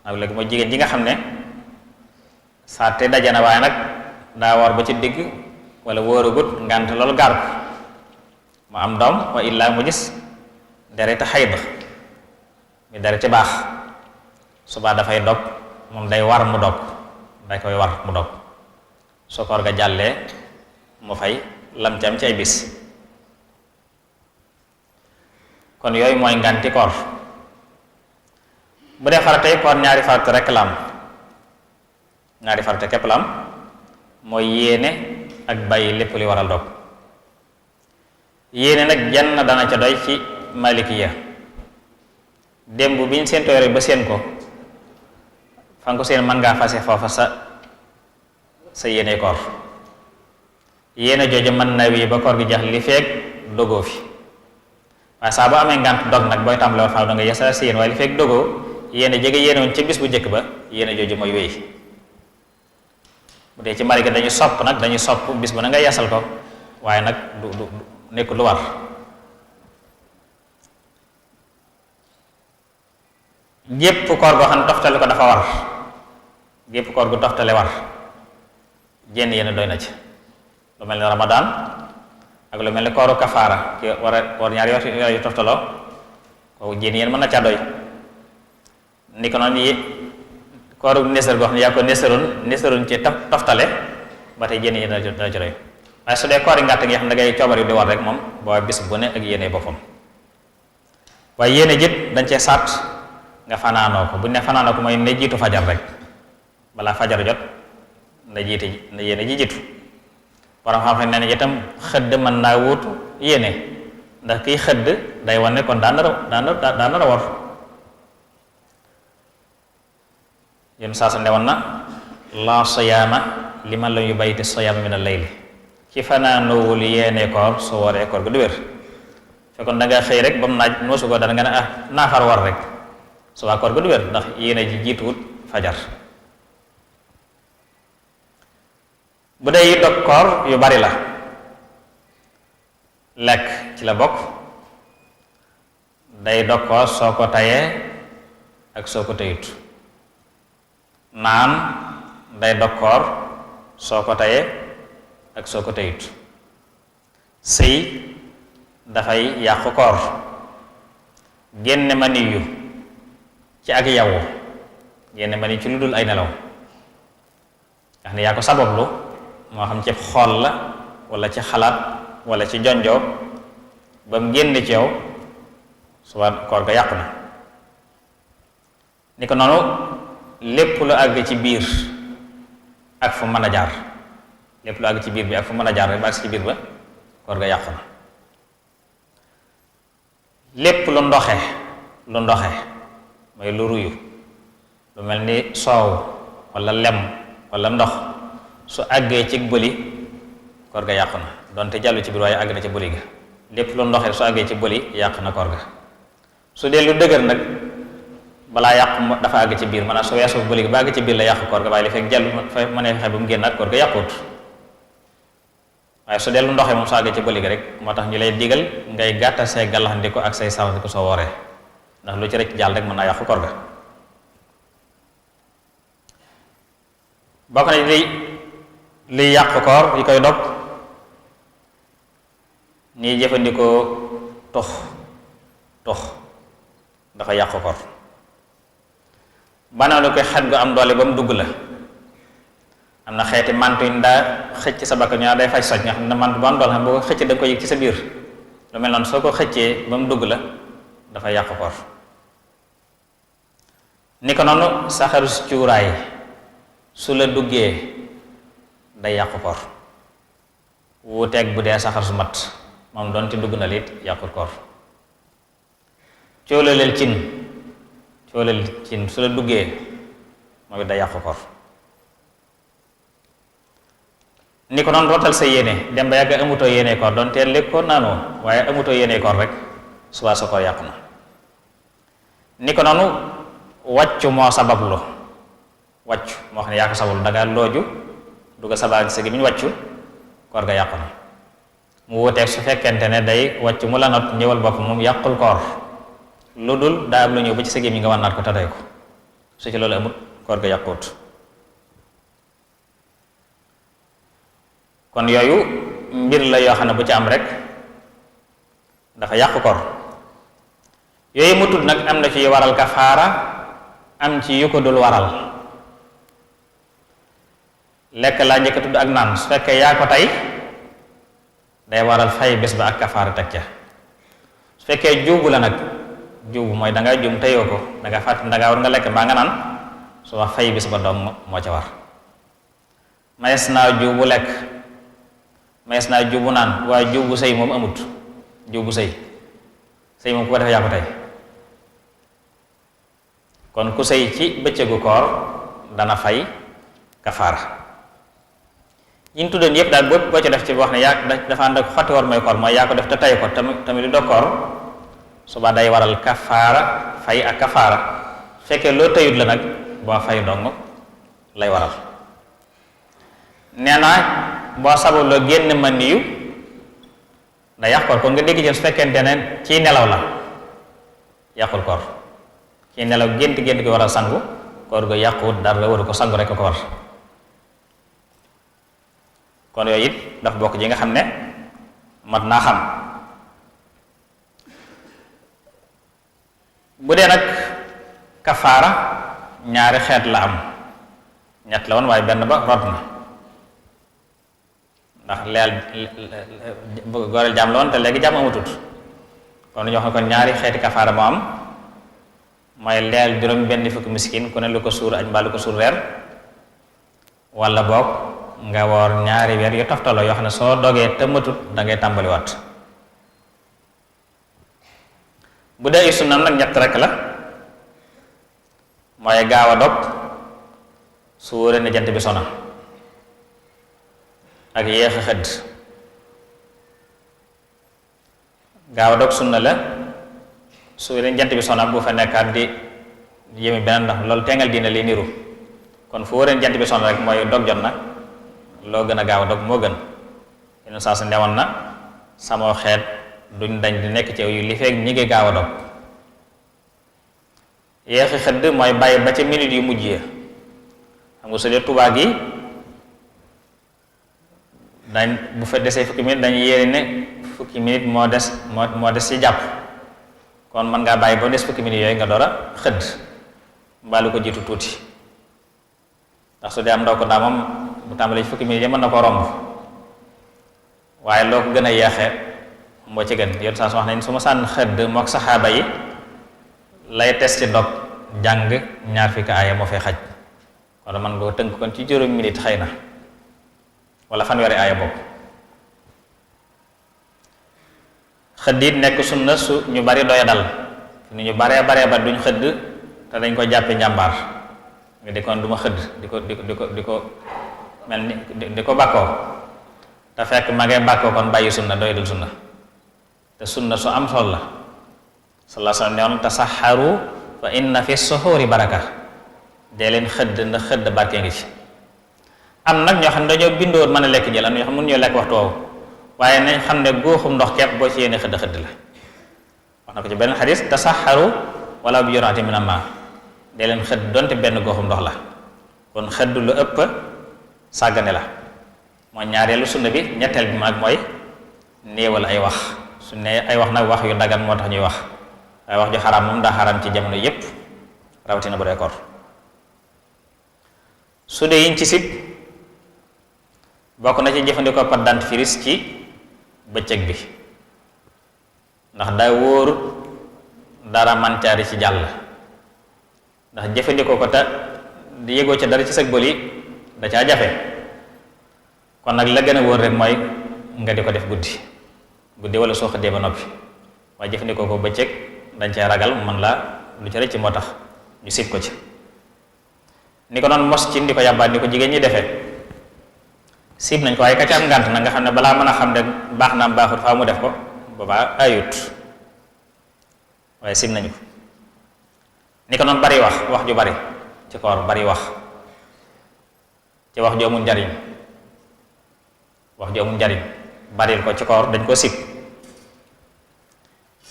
ak léegi mooy jigéen ji nga xam ne saa te daje na waaye nag daa woor ba ci digg wala wóoragut ngànt loolu gaar ko mu am doom, wa illaa mu gis dereti xayd mi dereti baax, subaa dafay dog, moom day war mu dog, day koy war mu dog, su koor ga jàllee mu fay lam ci am ci ay bis. kon yooyu mooy ngànti koor. bu dee faratay koor ñaari farata rekk la am, ñaari farata képp la am, mooy yéene ak bàyyi lépp li waral dog. yéene nag jenn dana ca doy ci malikiya, démb bi ñu seen tooy ba seen ko fa nga ko seen mën ngaa fase foofa sa yéene koor, yéene jooju mën na wii ba koor gi jeex li feeg dogoo fi, waaye saa boo amee ngànt dog nag booy tàmbale war faaw da nga yeesal si yéen, waaye li feeg dogoo yéene jege yéene woon ci bis bu njëkk ba yéene jooju mooy wéy. bu dee ci mari dañuy sopp bis bu na nga yeesal ko, waaye nag du nekkul lu war, gépp koor goo xam ne toftale ko dafa war, gépp koor gu toftale war jenn yéene doy na ci. lu mel ni Ramadan ak lu mel ni kooru kafaara ki war a koor ñaari weer yu toftaloo kooku jenn yéen mën na caa doy. ni ko noonu kooru nesar goo xam ne yaa ko nesaroon ci toftale ba tey jenn yéen dana ci doy. waaye su dee koor yi ngàtt nga xam ne dangay coobar yu di war rek moom boo bis bu ne ak yéene boppam. waaye yéene jit dañ cee sàtt nga fanaanoo ko bu ne fanaanoo ko mooy ne jiitu fajar rek balaa fajar jot na yéene ji jiitu. borom xam-xam ne itam xëdd mën naa wuutu yéene ndax kiy xëdd day wane kon daa nar a war. yéen saa sa ne woon na la siyaama liman lam yubayyit siyaama min al-layli ci fanaanoowul yéene koor su waree koor gu du wér. fekkoon da nga xëy rek ba mu naaj noosu ko dara nga ne naafar war rek su waa koor gu du wér ndax yéene ji jiituwut fajar. bu dee yi dog koor yu bari la lekk ci la bokk, day dog koor soo ko tayee ak soo ko tayut. naan day dog koor soo ko tayee ak soo ko tayut. sëy dafay yàqu koor. génne maniyu ci ak yawu, génne maniyu ci lu dul ay nelaw nga xam ne yaa ko sabablu, moo xam ci xool la wala ci xalaat wala ci jonjoo ba mu génn ci yow suba koor ga yàqu na. ni ko noonu lépp lu àgg ci biir ak fu mën a jaar, lépp lu àgg ci biir bi ak fu mën a jaar rek ba àgg ci biir ba koor ga yàqu na. lépp lu ndoxe mooy lu ruyu lu mel ni soow wala lem wala ndox su àggee ci bëli koor ga yàqu na donte jàllu ci biir waaye àgg na ci bëli ga. lépp lu ndoxee su àggee ci bëli yàq na koor ga. su dee lu dëgër nag balaa yàqu dafa àgg ci biir maanaam su weesu bëli ga ba àgg ci biir la yàqu koor ga, waaye li fekk jàllu mënee fexe ba mu génnaat koor ga yàquut. waaye su dee lu ndoxee moom su àggee ci bëli ga rek moo tax ñu lay digal ngay gàttal say gàllaxndiku ak say sawandiku soo wooree ndax lu ci rek jàll rek mën naa yàqu koor ga. bokk na liy yàq koor yi koy dog nii jëfandikoo tux dafa yàq koor. banaanu koy xet gu am doole ba mu dugg la. am na xeeti mantu yi daa xëcc sa bakkan ñaar day faj soj nga xam ne mantu bu am doole xam boo ko xëcc da nga ko yëg ci sa biir lu mel noonu soo ko xëccee ba mu dugg la dafa yàq koor. ni ko noonu saxaru si cuuraay su la duggee day yàqu koor wuuteeg bu dee saxar su mat moom doonte dugg na liit yàqut koor. cóolaleel cin su la duggee moom it day yàqu koor. ni ko noonu rootal sa yéene dem ba yàgg amutoo yéene koor doonte léegi ko naanoo waaye amutoo yéene koor rek suba sa koor yàqu na. ni ko noonu wàccu moo sabablu wàccu moo xam ne yaa ko sabablu dangaa looju dugga sabaa sa gémmiñ wàccu koor ga yàqu na. mu wuteeg su fekkente ne day wàccu mu la not ñëwal bopp moom yàqul koor lu dul daa am lu ñëw ba ci sa gémmiñ nga wannaat ko tadday ko su ci loolu amut koor ga yàquut. kon yooyu mbir la yoo xam ne bu ci am rek dafa yàq koor. yooyu mu tudd nag am na ci waral kafaara am ci yu ko dul waral. lekk laa njëkk a tudd ak naan su fekkee yaa ko tey day waral fay bés ba ak kafaara teg ca. su fekkee juubu la nag juubu mooy danga juum teyoo ko danga fàtt danga war nga lekk mbaa nga naan su wax fay bés ba doom moo ca war. mayees naa juubu lekk mayees naa juubu naan waaye juubu sëy moom amut. juubu sëy moom ku ko defee yaa ko tey. kon ku sëy ci bëccëgu koor dana fay kafaara. yi ñu tuddoon yëpp daal boo ci def ci wax ne yaa dafa ànd ak xotti war mooy koor mooy yaa ko def te tey ko tamit lu dog koor suba day waral kafaara fay ak kafaara. fekkee loo teyut la nag boo fay dong lay waral. nee naa boo sabab loo génn ma niyu day yàq koor kon nga dégg ci su fekkente ne ci nelaw la yàqul koor ci nelaw gént gi war a sangu koor ga yàquwut dara waru ko, sangu rek ko war. kon yooyu it dafa bokk ji nga xam ne mat naa xam. bu dee nag kafaara ñaari xeet la am, ñett la woon waaye benn ba rot na ndax leel goreel jaam la woon te léegi jaam amatut. kon ñu wax ne kon ñaari xeeti kafaara moo am, mooy leel juróom benn fukki miskin ku ne lu ko suur añ mbaa lu ko suur reer, wala boog nga woor ñaari weer yu toftaloo yoo xam ne soo dogee te matut da ngay tàmbaliwaat. bu dee sunnam nag ñett rek la, mooy gaaw a dog su wóoree ne jant bi sona ak yéex a xëdd. gaaw a dog sunna la su wóoree ne jant bi sona bu fa nekkaat di yémi beneen ndax loolu tengal diine li niru. kon fu wóoree ne jant bi sona rek mooy dog jot na, loo gën a gaaw a dog moo gën. yenn saa su newoon na sama xeet duñ dañ di nekk ci yu li feek ñi ngi gaaw a dog. yéexi xëdd mooy bàyyi ba ca minute yu mujj ya. xam nga su dee Tuubaa gi dañ bu fa desee fukki minute dañ yéene ne fukki minute moo des ci jàpp, kon mën ngaa bàyyi ba des fukki minute yooyu nga door a xëdd mbaalu ko jiitu tuuti, ndax su dee am ndaw ko ndaa moom bu tàmbalee ci fukki minute yi mën na ko romb, waaye loo ko gën a yeexee moo ci gën. yoon saa su wax nañ su ma sànn xëdd mook saxaaba yi lay tes ci dog jàng ñaar fukki aaya moo fay xaj, wala man nga tënk kon ci juróomi minute xëy na, wala fanweeri aaya bopp. xëdd it nekk sunna su ñu bari doya dal ni ñu baree ba duñ xëdd te dañ ko jàppe njàmbaar nga di kon du ma xëdd di ko mel ni di ko bàkkoo, te fekk ma ngay bàkkoo kon bàyyi sunna doy dul sunna. te sunna su am sol la. sallallahu alayhi wa sallam newoon tasaxaru fa inna fi suxuuri baraka, dee leen xëdd ndax xëdd barke ngi ci. am nag ñoo xam ne dañoo bindoon mën a lekk jël, am ñoo xam ne mënuñoo lekk waxtu woowu, waaye nañ xam ne góoxum ndox kepp boo ci yéene xëdd la. wax na ko ci benn xadis tasaxaru wala bi juraati min ma, dee leen xëdd donte benn góoxum ndox la. kon xëdd lu ëpp sàggane la. mooy ñaareelu sunna bi. ñetteel bi mag mooy néewal ay wax. su ne ay wax nag wax yu dagan moo tax ñuy wax, waaye wax ju xaraam moom daa xaraam ci jamono yépp rawatina bu dee koor. su dee yiñ ci sib bokk na ci jëfandikoo pâte dentifrice ci bëccëg bi, ndax day wóor dara mancaari ci jàll, ndax jëfandikoo ko te di yëgoo ca dara ci sëg bël yi da caa jafe. kon nag la gën a wóor rek mooy nga di ko def guddi wala soo xëddee ba noppi, waaye jëfandikoo ko bëccëg dañ cee ragal man la lu ca rëcc moo tax ñu sib ko ci. ni ko noonu mos ci di ko yàbbaat ni ko jigéen ñi defee sib nañ ko, waaye ka ci am ngànt na nga xam ne balaa mën a xam ne baax na am baaxut faaw mu def ko boobaa ayut, waaye sib nañu ko. ni ko noonu bari wax ju bari ci koor, bari wax ci wax ju amul njariñ, baril ko ci koor dañ ko sib.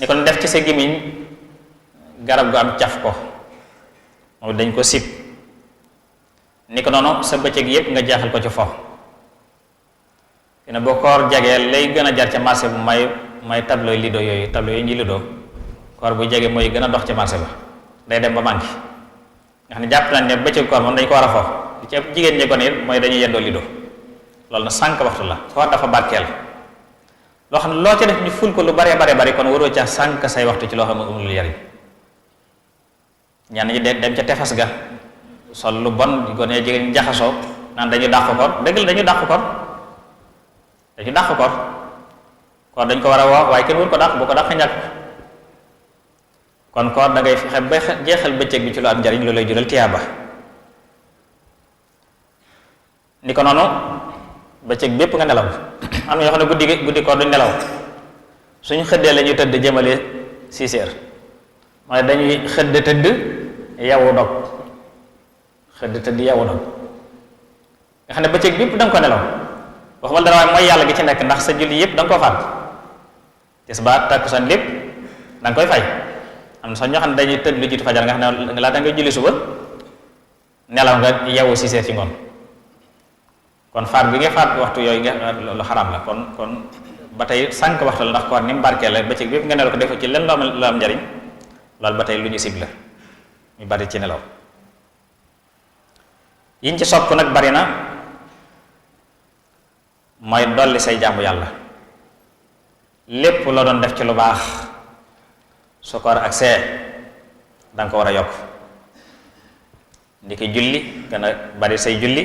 ni ko noonu def ci sa gémmiñ garab gu am caf ko moom dañ ko sib. ni ko noonu sa bëccëg yépp nga jaaxal ko ci fo. ne boo koor jegee lay gën a jar ca marché bu may tableau lido yooyu ñi lido koor bu jege mooy gën a dox ci marché ba, day dem ba manqué nga xam ne jàpp nañ ne bëccëg koor moom dañ ko war a fo. li ci ëpp jigéen ñi ko it mooy dañuy yendoo lido, loolu na sànq waxtu la. koor dafa barkeel loo xam ne loo ca def ñu ful ko lu bare bari kon waroo ca sànq say waxtu ci loo xam ne amul lu yariñ. ñenn ñi dem ca tefes ga sol lu bon gone jigéen ñi jaxasoo naan dañu dàq koor. dëgg la dañu dàq koor koor dañ ko war a woo waaye kenn wër ko dàq, boo ko dàq ñàkk. kon koor da ngay fexe ba jeexal bëccëg bi ci lu am njariñ lu lay jural tiyaaba. ni ko noonu bëccëg bépp nga nelaw. am na ñoo xam ne guddi koor duñ nelaw, suñ xëddee la ñuy tëdd jëmale 6 heures, mooy dañuy xëdd tëdd yow dog nga xam ne bëccëg bépp da nga ko nelaw. waxuma dara waaye mooy yàlla gi ci nekk, ndax sa julli yépp da nga koo faat. tisbaar takkusaan lépp da nga koy fay, am na sax ñoo xam ne dañuy tëdd lu jiitu fajar nga xam ne laata nga julli suba nelaw nga yeewu 6 heures ci ngoon kon faat bi nga faat waxtu yooyu nga lu xaraam la kon ba tey sànq waxtu la ndax koor ni mu barkee la bëccëg bi nga nelaw ko def ci lenn lu am njariñ loolu ba tey lu ñu sib la ñu bari ci nelaw yiñ ci sopp nag bari na mooy dolli say jaamu yàlla lépp loo doon def ci lu baax su koor ak see danga ko war a yokk ndi ki julli gën a bari say julli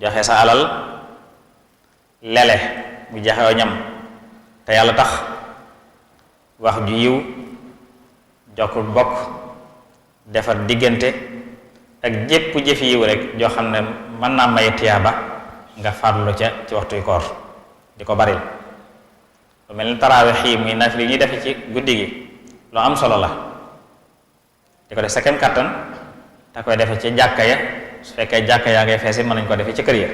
joxe sa alal lele mu jaxew ñam te yàlla tax wax ju yiw jokk bokk defar diggante ak jépp jëfi yiw rek joo xam ne mën naa may tiyaaba nga farlu ca ci waxtuy koor di ko baril lu mel ni taraaweex yi muy naafila yi ñuy defe ci guddi gi lu am solo la di ko def sa kem kàttan te koy defe ci jàkka ya su fekkee jàkka yaa ngay feesi mën nañ ko defe ci kër ya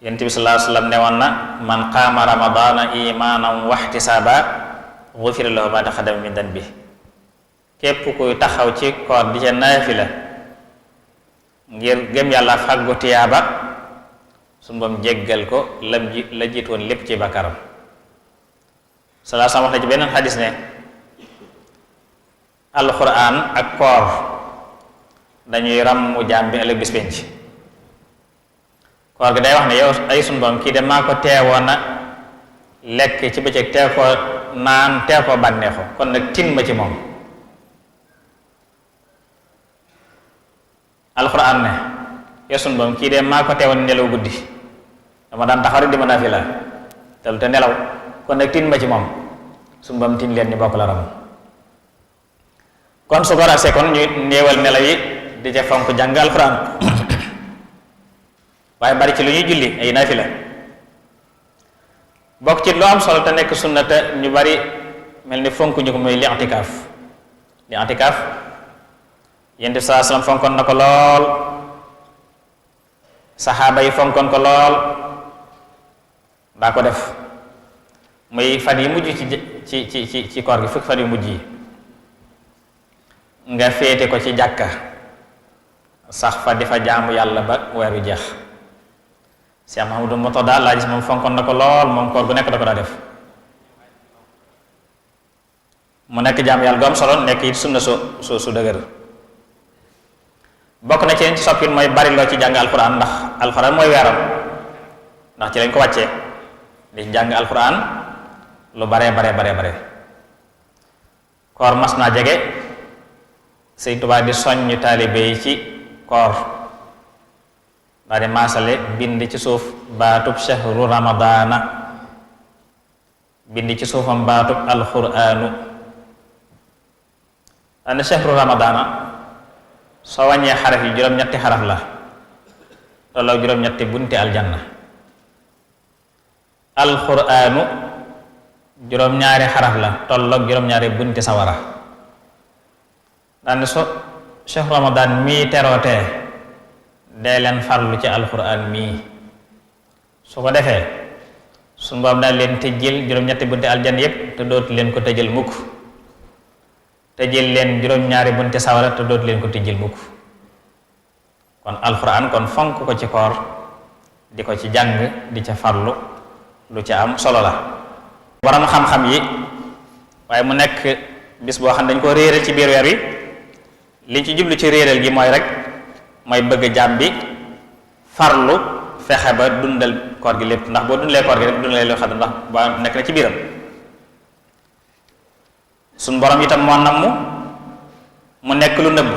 yonent bi sallallahu alayhi wa sallam ne woon na man qaama ramadaana imaanan wahtisaaba gufira lahu ma taqaddama min danbi képp kuy taxaw ci koor di ca naafila ngir gëm yàlla fàggu tiyaaba suñu bam jéggal ko la jiit woon lépp ci bàkkaaram sallallahu alayhi wa sallam wax na ci beneen xadis ne alquran ak koor dañuy ràmmu jaam bi ëllëg bis penc koor gi day wax ne yow ay suñu bam kii de maa ko teewoon na lekk ci bëccëg tee ko naan tee ko bànneexu kon nag tin ma ci moom alxuraan ne yow suñu bam kii de maa ko teewoon nelaw guddi dama daan taxaw rek di ma naafila te nelaw kon nag tin ma ci moom suñu bam tin leen ñu bokk la ram kon su ko rasee kon ñu néewal nelaw yi di ca fonk jàng alxuraan waaye bari ci lu ñuy julli ay naafila bokk ci lu am solo te nekk sunna te ñu bari mel ni fonk ñu ko muy li'tikaaf Yonent bi sallallahu alayhi wasallam fonkoon na ko lool saxaaba yi fonkoon ko lool daa ko def muy fan yi mujj ci koor gi fukki fan yu mujj yi nga féete ko ci jàkka sax fa di fa jaamu yàlla ba weer wi jeex Cheikh Mahamadou Mourtada laa gis moom fonkoon na ko lool moom koor gu nekk da ko daa def mu nekk jaamu yàlla gu am solo nekk it sunna su dëgër bokk na ci leen ci soppin mooy bari loo ci jàng alquran ndax alquran mooy weeram ndax ci lañ ko wàccee di jàng alquran lu bare koor mas naa jege Sëñ Tuubaa di soññ taalibe yi ci koor daa di maasale bind ci suuf baatub shahru ramadaana bind ci suufam baatub alquraanu daane shahru ramadaana soo wàññee xaraf yi juróom-ñetti xaraf la tolloog juróom-ñetti bunti aljanna alquraanu juróom-ñaari xaraf la tolloog juróom-ñaari bunti sawara daane so shahru ramadan mii terootee dee leen farlu ci alquran mii su ko defee suñu boroom daal leen tëjjil juróom-ñetti bunti aljanna yépp te dootu leen ko tëjal mukk tëjjil leen juróom-ñaari bunti sawara te dootu leen ko tëjjil mukk kon alquran kon fonk ko ci koor di ko ci jàng di ca farlu lu ca am solo la borom xam-xam yi waaye mu nekk bis boo xam ne dañ ko réeral ci biir weer wi liñ ci jublu ci réeral gi mooy rek mooy bëgg jaam bi farlu fexe ba dundal koor gi lépp ndax boo dundalee koor gi rek dundalee loo xam ne ndax ba nekk na ci biiram suñ borom itam moo namm mu nekk lu nëbb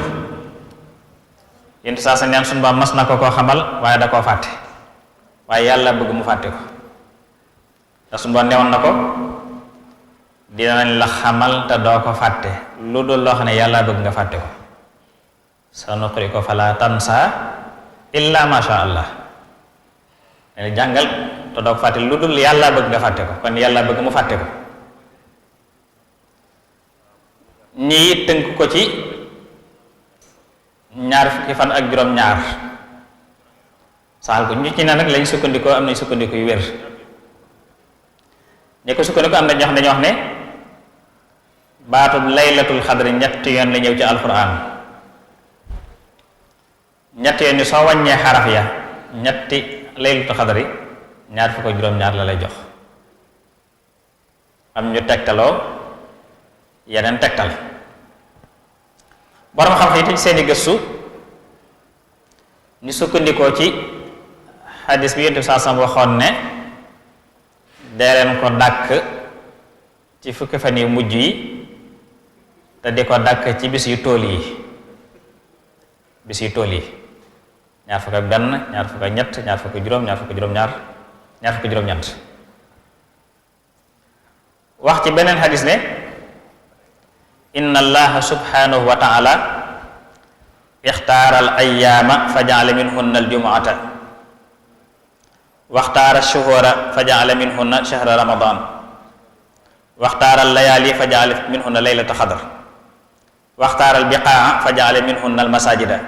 yéen saa sa neen suñ borom mas na ko koo xamal waaye da koo fàtte waaye yàlla bëgg mu fàtte ko ndax suñ borom newoon na ko dinañ la xamal te doo ko fàtte lu dul loo xam ne yàlla bëgg nga fàtte ko sanuqri'uka fala tansa illa ma sha Allah ne jàngal te doo ko fàtte lu dul yàlla bëgg nga fàtte ko kon yàlla bëgg mu fàtte ko ñii tënk ko ci ñaar fukki fan ak juróom-ñaar saxal ko ñu ci ne nag lañ sukkandikoo am nañ sukkandiku yu wér ñi ko sukkandiku am na ñoo xam ne dañoo wax ne baatub laylatul xadri ñetti yoon la ñëw ci alquran ñetti yoon ni soo wàññee xaraf ya ñetti laylatul xadri ñaar fukk ak juróom-ñaar la lay jox. am ñu tegtaloo yeneen tegtal borom xam-xam yi seeni gëstu ñu sukkandikoo ci xadis bi yonent bi saa waxoon ne dee leen ko dàkk ci fukki fan yu mujj yi te di ko dàkk ci bis yu tool yi ñaar fukk ak benn ñaar fukk ak ñett ñaar fukk ak juróom ñaar fukk ak juróom-ñaar ñaar fukk ak juróom-ñett wax ci beneen xadis ne inna allaha subhanahu wa taala ixtaara al ayaama fa jaala minhunna al jumuata waxtaara shuhura fa jaala minhunna shahra ramadan waxtaara al layaali fa jaala minhunna laylata xadr waxtaara al biqaa fa jaala minhunna al masajida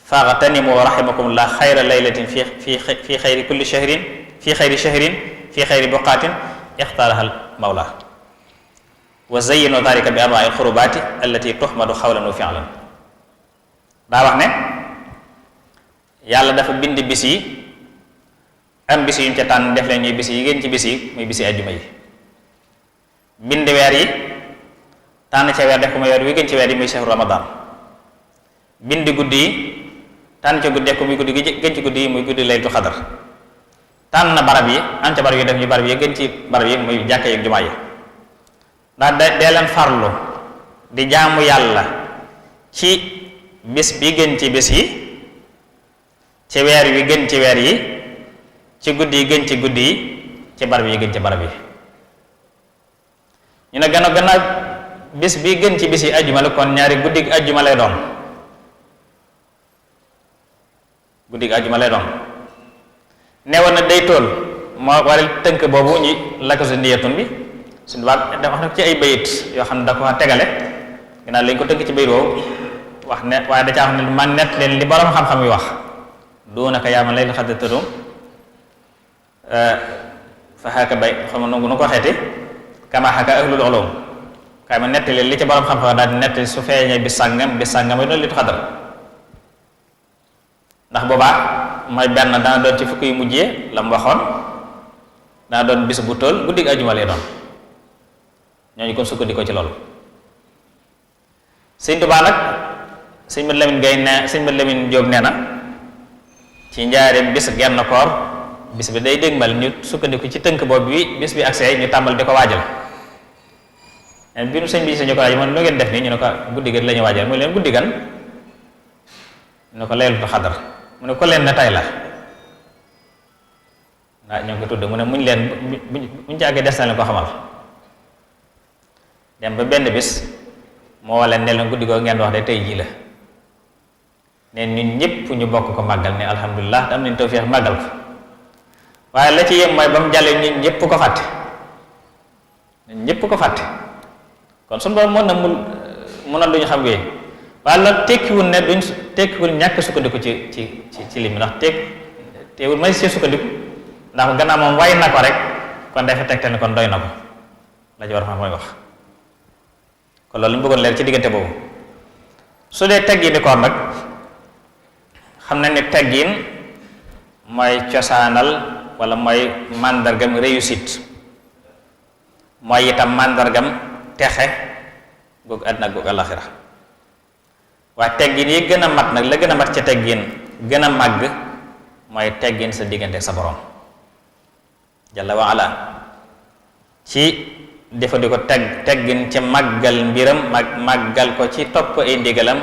faxtanimu rahimakumullah xayra laylatin fi xayri kulli shahrin fi xayri shahrin fi xayri buqaatin ixtaaraha al mawla wa zayyinu dalika bi anwaa il xurubaati allati tuhmadu xawlan wa fi'lan daa wax ne yàlla dafa bind bis yi am bis yuñ ca tànn def leen ñuy bis yi gën ci bis yi muy bisi ajjuma yi bind weer yi tànn ca weer def ko muy weer wi gën ci weer yi muy shahru ramadan bind guddi yi tànn ca guddi def ko muy guddi gi gën ci guddi yi muy guddi laylatul xadar tànn na barab yi am ca barab yi def ñu barab yi gën ci barab yi muy jàkka yi ak jumaa yi ndax dee leen farlu di jaamu yàlla ci bis bi gën ci bis yi ci weer wi gën ci weer yi ci guddi yi gën ci guddi yi ci barab yi gën ci barab yi ñu ne gannaaw bis bi gën ci bis yi ajjuma la kon ñaari guddi gi ajjuma lay doon neewoon na day tool moo waral tënk boobu ñi lakk su niyatun bi suñu baat dafa wax nag ci ay bayit yoo xam ne da ko tegale ginnaaw lañ ko tënk ci bayit woowu wax ne waaye da caa wax ne man nett leen li borom xam-xam yi wax duunaka yaa man laylatul xadri tadum fa xaaka bay xam nu ko xeeti kama xaaka ahlul ulum kaay ma nett leen li ci borom xam-xam daal di nett su feeñee bis sàngam ba doon laylatul xadr ndax boobaa mooy benn dana doon ci fukk yu mujjee la mu waxoon dana doon bis bu tool guddi ajjuma lay doon ñooñu kon sukkandikoo ci loolu sëñ Tuubaa nag sëñ Mat Lamin Gay ne sëñ Mat Lamin Jóob nee na ci njaareem bis genn koor bis bi day dégmal ñu sukkandiku ci tënk boobu bi bis bi accès ñu tàmbal di ko waajal bi nu sëñ bi si ñu ko waajal man lu ngeen def nii ñu ne ko guddi gan la ñu waajal muy leen guddi gan ñu ne ko laylatul xadar mu ne ko leen ne tay la waaw ñoo ngi ko tudd mu ne muñ leen buñ ci àggee des na leen ko xamal dem ba benn bis moo wala ne leen guddi googu ngeen wax de tey jii la neen ñun ñëpp ñu bokk ko màggal ne alhamdulilah te am nañ tawfeex màggal ko waaye la ci yem mooy ba mu jàllee ñun ñëpp ko fàtte ñun ñëpp ko fàtte kon suñu borom mën na mun a duñu xam wee waaye loolu tekkiwul ne tekkiwul ñàkk sukkandiku ci lim ndax teewul may see sukkandiku ndax gannaaw moom way na ko rek kon dafa tegtal ne kon doy na ko la ci war a mooy wax kon loolu ñu bëggoon leer ci diggante boobu su dee teggini koor nag xam nañ ne teggin mooy cosaanal wala mooy màndargam réussite mooy itam màndargam texe googu àddina googu àllaxira waaye teggin yi gën a mat nag la gën a mat ca teggin gën a màgg mooy teggin sa diggante sa borom jalla wa ala ci defa di ko teggin ci màggal mbiram màggal ko ci topp ay ndigalam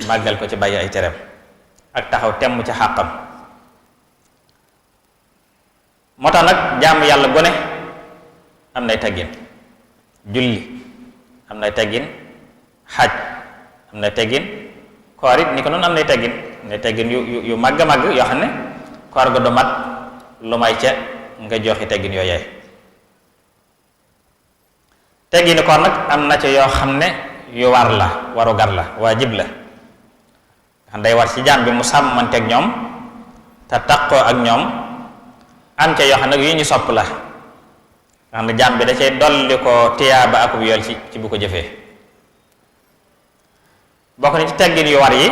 màggal ko ci bàyyi ay tereem ak taxaw temm ci xàqam moo tax nag jaamu yàlla gone am nay teggin julli am nay teggin xaj am nay teggin koor it ni ko noonu am nay teggin yu màgg màgg yoo xam ne koor ga du mat lu may ca nga joxi teggin yooyee teggini koor nag am na ca yoo xam ne yu war la waru gar la waajib la xam day war ci jaam bi mu sàmmanteeg ñoom te taqoo ak ñoom am ca yoo xam ne yu ñu sopp la nga nga xam ne jaam bi da cay dolli ko tiyaaba akub yool ci bu ko jëfee. bokk na ci teggin yu war yi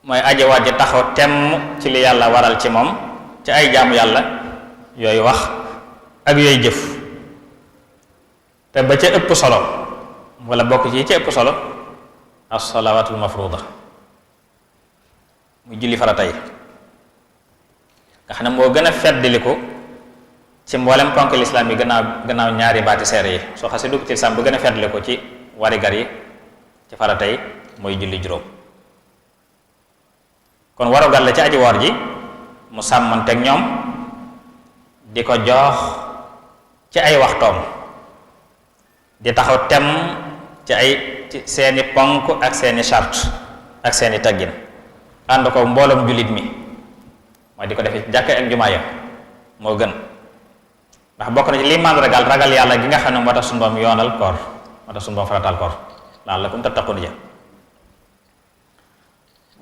mooy aji war ji taxaw temm ci li yàlla waral ci moom ci ay jaamu yàlla yooyu wax ak yooyu jëf, te ba ca ëpp solo wala bokk ci ca ëpp solo as-salawaatul mafruuda mu julli farata yi nga xam ne moo gën a feddiliku ci mboolem ponk lislaam yi gannaaw ñaari baati seere yi. soo xasee dugg ci lislaam bu gën a feddiliku ci warigar yi ci farata yi mooy julli juróom. kon warugar la ci aji woor ji mu sàmmanteeg ñoom di ko jox ci ay waxtoom, di taxaw tem ci seeni ponk ak seeni charte ak seeni taggin, ànd ko mbooloom jullit mi mooy di ko defee ci jàkka ak jumaa ya moo gën. ndax bokk na ci lii màndargaal ragal yàlla gi nga xam ne moo tax suñu Boroom yoonal koor, moo tax suñu Boroom farataal koor la'allakum tattaquun ja.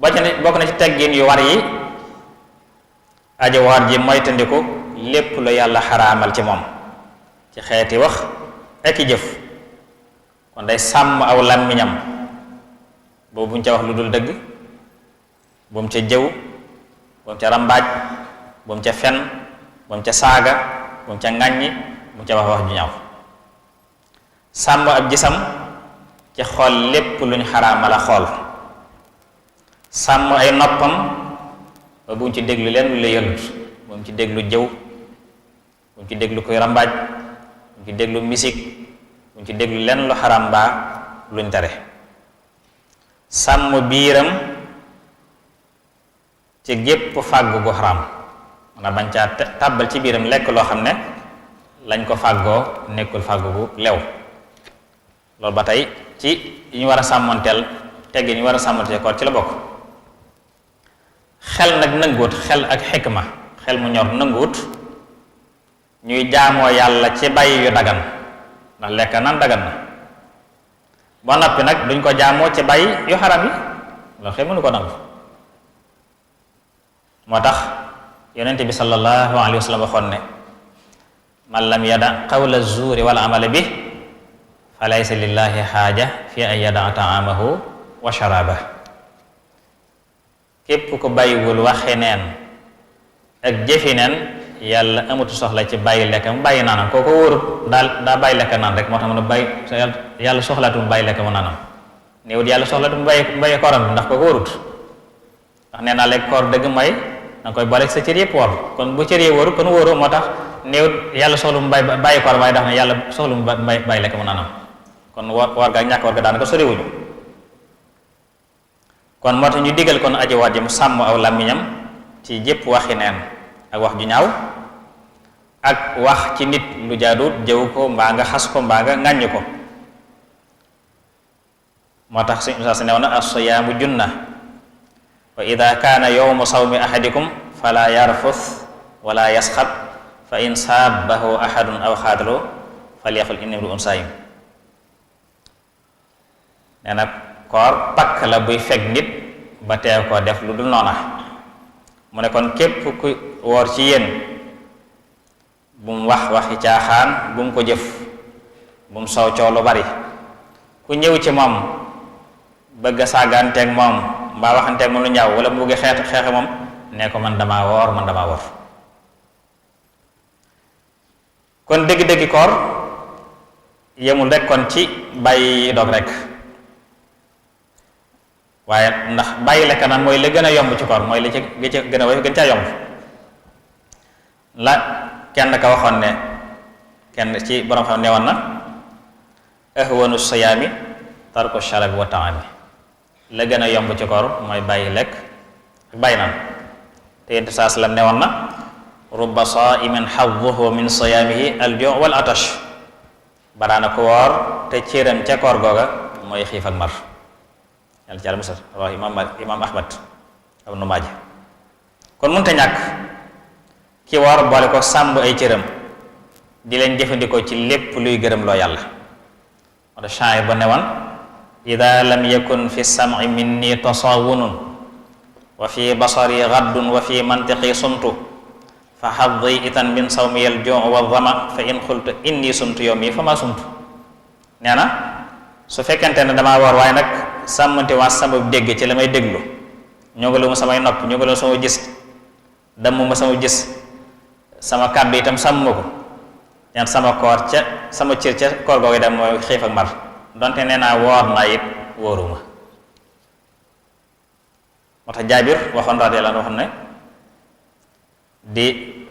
bokk na ci teggin yu war yi aji woor ji moytandiku lépp lu yàlla xaraamal ci moom ci xeeti wax ak i jëf. kon day sàmm aw làmmiñam boobu buñ ca wax lu dul dëgg, bu mu ca jëw, bu mu ca rambaaj, bu mu ca fen, bu mu ca saaga, bu mu ca ŋàññi, bu mu ca wax ju ñaaw. sàmm ab gisam ci xool lépp luñ xaraamal a xool. sàmm ay noppam ba bu mu ci déglu leen lu la yëlut, bu mu ci déglu jëw, bu mu ci déglu koy rambaaj, bu mu ci déglu misik, bu mu ci déglu leen lu xaram baa luñ tere. sàmm biiram ci gépp fàggu gu xaram, maanaam bañ caa tàbbal ci biiram lekk loo xam ne lañ ko fàggoo nekkul fàggu gu lew. loolu ba tey ci yi ñu war a sàmmanteel teggi ñu war a sàmmanteel koor ci la bokk. xel nag nanguwut, xel ak xikma, xel mu ñor nanguwut ñuy jaamoo yàlla ci bàyyi yu dagan, ndax lekk naan dagan na ba noppi nag duñ ko jaamoo ci bàyyi yu xaram yi, loolu xel mënu ko nangu. moo tax yonente bi sallallahu alayhi wa sallam waxoon ne man lam yada qawla zuuri wal amala bi fa laysa lillahi xaaja fi an yada taamahu wa sharaba. képp ko bàyyiwul waxe neen ak jëfi neen yàlla amatu soxla ci bàyyi lekkam bàyyi naanam. kooko wóorut daa bàyyi lekk naan rek moo tax mu bàyyi yàlla soxlaatu mu bàyyi lekk mu naanam. néewut yàlla soxlaatu mu bàyyi kooram bi ndax kooko wóorut, ndax nee naa lekk koor dëgg mooy danga koy boole sa cër yëpp woor. kon bu cër yi wóorut kon wóoru, moo tax néewut yàlla soxla mu bàyyi koor waaye ndax ne yàlla soxla mu bàyyi lekk mu naanam. kon woor ga ak ñàkk woor ga daanaka soriwuñu. kon moo tax ñu digal kon aji woor ji mu sàmm aw làmmiñam ci jépp waxi neen ak wax ju ñaaw ak wax ci nit lu jaaduut, jëw ko mbaa nga xas ko mbaa nga ŋàññ ko. moo tax suñu saa si neew na as-siyaamu junna wa ida kaana yowmu sawmi ahadikum fala yarfus wala yasxab fa in saabahu ahadun aw xaatalu falyaqul inni imru'un saayim. nee na koor pakk la buy fekk nit ba teew koo def lu dul noona. mu ne kon képp ku woor ci yéen bu mu wax waxi caaxaan, bu mu ko jëf, bu mu sow coow lu bari. ku ñëw ci moom bëgg a sàgganteeg moom mbaa waxanteeg moom lu ñaaw wala mu bëgg xeexe moom ne ko man damaa woor. kon dëgg-dëggi koor yemul rek kon ci bàyyi dog rek, waaye ndax bàyyi lekk naan mooy la gën a yomb ci koor, mooy la ci gën a way gën caa yomb. la kenn ka waxoon ne kenn ci borom xam ne woon na ahwanu siyaami tarku sharabi wa taami, la gën a yomb ci koor mooy bàyyi lekk ak bàyyi naan. te yonent saa sallam ne woon na rubba saimin xadduhu min siyaamihi al-ju' wal atash, baraana ko woor te cëram ca koor googa mooy xiif ak mar. yàlla ci yàlla musal wax imaam Ahmad Ibnu Maaja. kon mënta ñàkk ki woor boole ko sàmb ay cëram di leen jëfandikoo ci lépp luy gërëm loo yàlla. moo tax shaa'ir ba ne woon ida lam yakun fi sam'i minni tasawunun wa fi basari gaddun wa fi mantiqi sumtu fa xaddi itan min sawmiyal juu wa dama fa in xultu inni sumtu yow mii fa ma sumtu. nee na su fekkente ne damaa woor waaye nag sàmmante waa sama dégg ci la may déglu ñogalu ma samay nopp ñogalu ma sama gis damm ma sama gis sama kàddu itam sàmm ko ñaan sama koor ca sama cër ca koor googu dem mooy xiif ak mar donte nee naa woor naa it wóoruma. moo tax Jaabir waxoon radiyallahu anhu waxoon ne di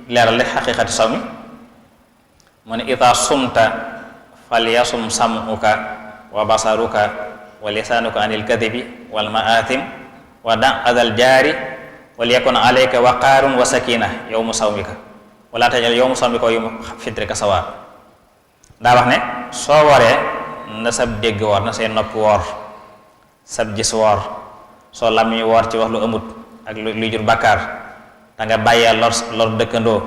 leerale xaqiiqati sawmi mu ne ida sumta falyasum samuka wa basaruka wa lisaanuka anil kadibi wal maatim wa da adal jaari wal yakun alayka waqaarun wa sakina yawmu sawmika wala tajal yawmu sawmika wa yawmu fitrika sawa. daa wax ne soo waree na sab dégg woor na say nopp woor sab gis woor soo làmmiñ woor ci wax lu amut ak luy jur bàkkaar te nga bàyyee lor dëkkandoo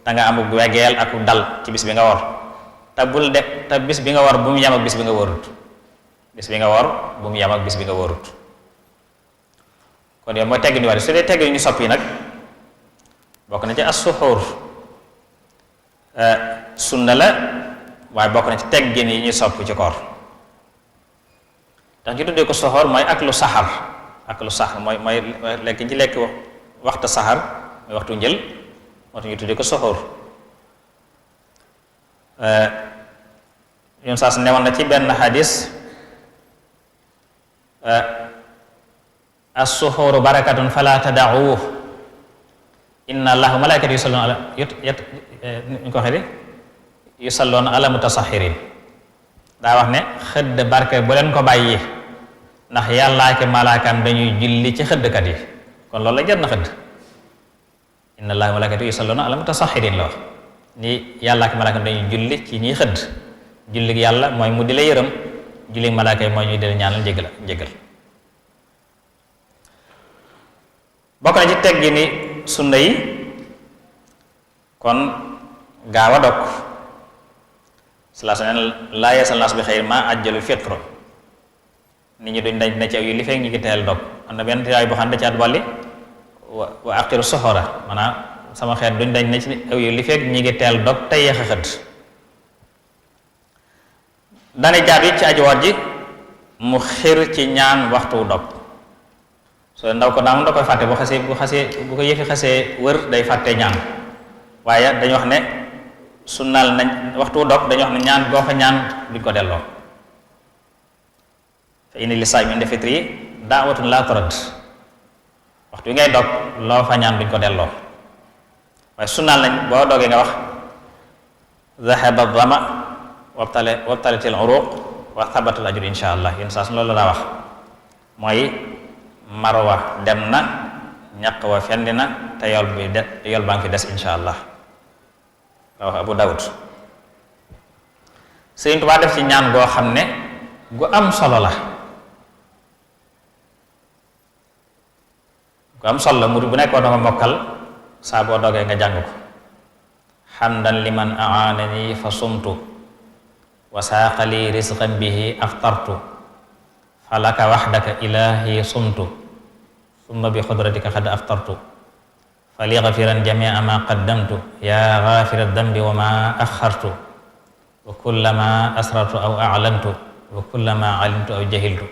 te nga amuk wegeel ak dal ci bis bi nga woor te bul de te bis bi nga woor bu mu yam ak bis bi nga wóorut bis bi nga woor bu mu yam ak bis bi nga wóorut. kon yow mooy tegg ni war su dee tegg ñu soppi nag bokk na ci as-suxuur sunna la waaye bokk na ci teggin yi ñu sopp ci koor tax ñu tuddee ko soxoor mooy ak lu saxar mooy lekk ci lekk waxtu saxar mooy waxtu njël moo tax ñu tuddee ko soxoor. yoon saa su newoon na ci benn xadis as-suxuuru barakatun fala tada'uhu inna allaha wa malaikatahu yusalluna ala ñu ko waxee yusalluna ala mutasaxirin. daa wax ne xëdd barke bu leen ko bàyyi ndax yàllaa ki malaakaam dañuy julli ci xëddkat yi kon loolu la jar na xëdd. inna allaha wa malaikatahu yusalluna ala mutasaxirin la wax ni yàllaa ki malaakaam dañuy julli ci ñiy xëdd. jullig yàlla mooy mu di la yërëm jullig malaaka yi mooy ñuy di la ñaanal njëgal. bokk na ci teggi ni sunna yi kon gaaw a dog salaa neen laa yasal naas bi xëyr ma ajjalul fitr nit ñi duñ dañ na ci aw yu li fekk ñu ngi teel dog am na benn tiwaay boo xam ne da ci at bolli wa aqiru soxora maanaam sama xeet duñ dañ na ci aw yu li fekk ñi ngi teel dog te yéex a xëdd. dane jaab yi ci aji woor ji mu xir ci ñaan waxtu dog soo ndaw ko daam da koy fàtte bu ko yëfi xasee wër day fàtte ñaan waaye dañu wax ne sunnaal nañ waxtu dog dañu wax ne ñaan boo fa ñaan duñ ko delloo fa inna li saa'imi inda fitri da'watun la turad waxtu yi ngay dog loo fa ñaan duñ ko delloo waaye sunnaal nañ boo dogee nga wax zahaba dhama wabtalatil uruq wa thabatal ajru insha allah yéen saa su loolu laa wax mooy marwa dem na ñaq wa fendi na te yool baa ngi fi des insha allah la wax Abu Dawud. Sëriñ Tuubaa def ci ñaan goo xam ne gu am solo la murid bu nekk war na ko mokkal saa boo dogee nga jàng ko hamdan liman a'anani fa sumtu wa saaqali rizqan bihi aftartu falaka wahdaka ilahi sumtu summa bi xudratika xad aftartu fali gafiran jamia ma qaddamtu ya gafira dambi wa ma axartu wa kullama asrartu aw a'lantu wa kullama alimtu aw jahiltu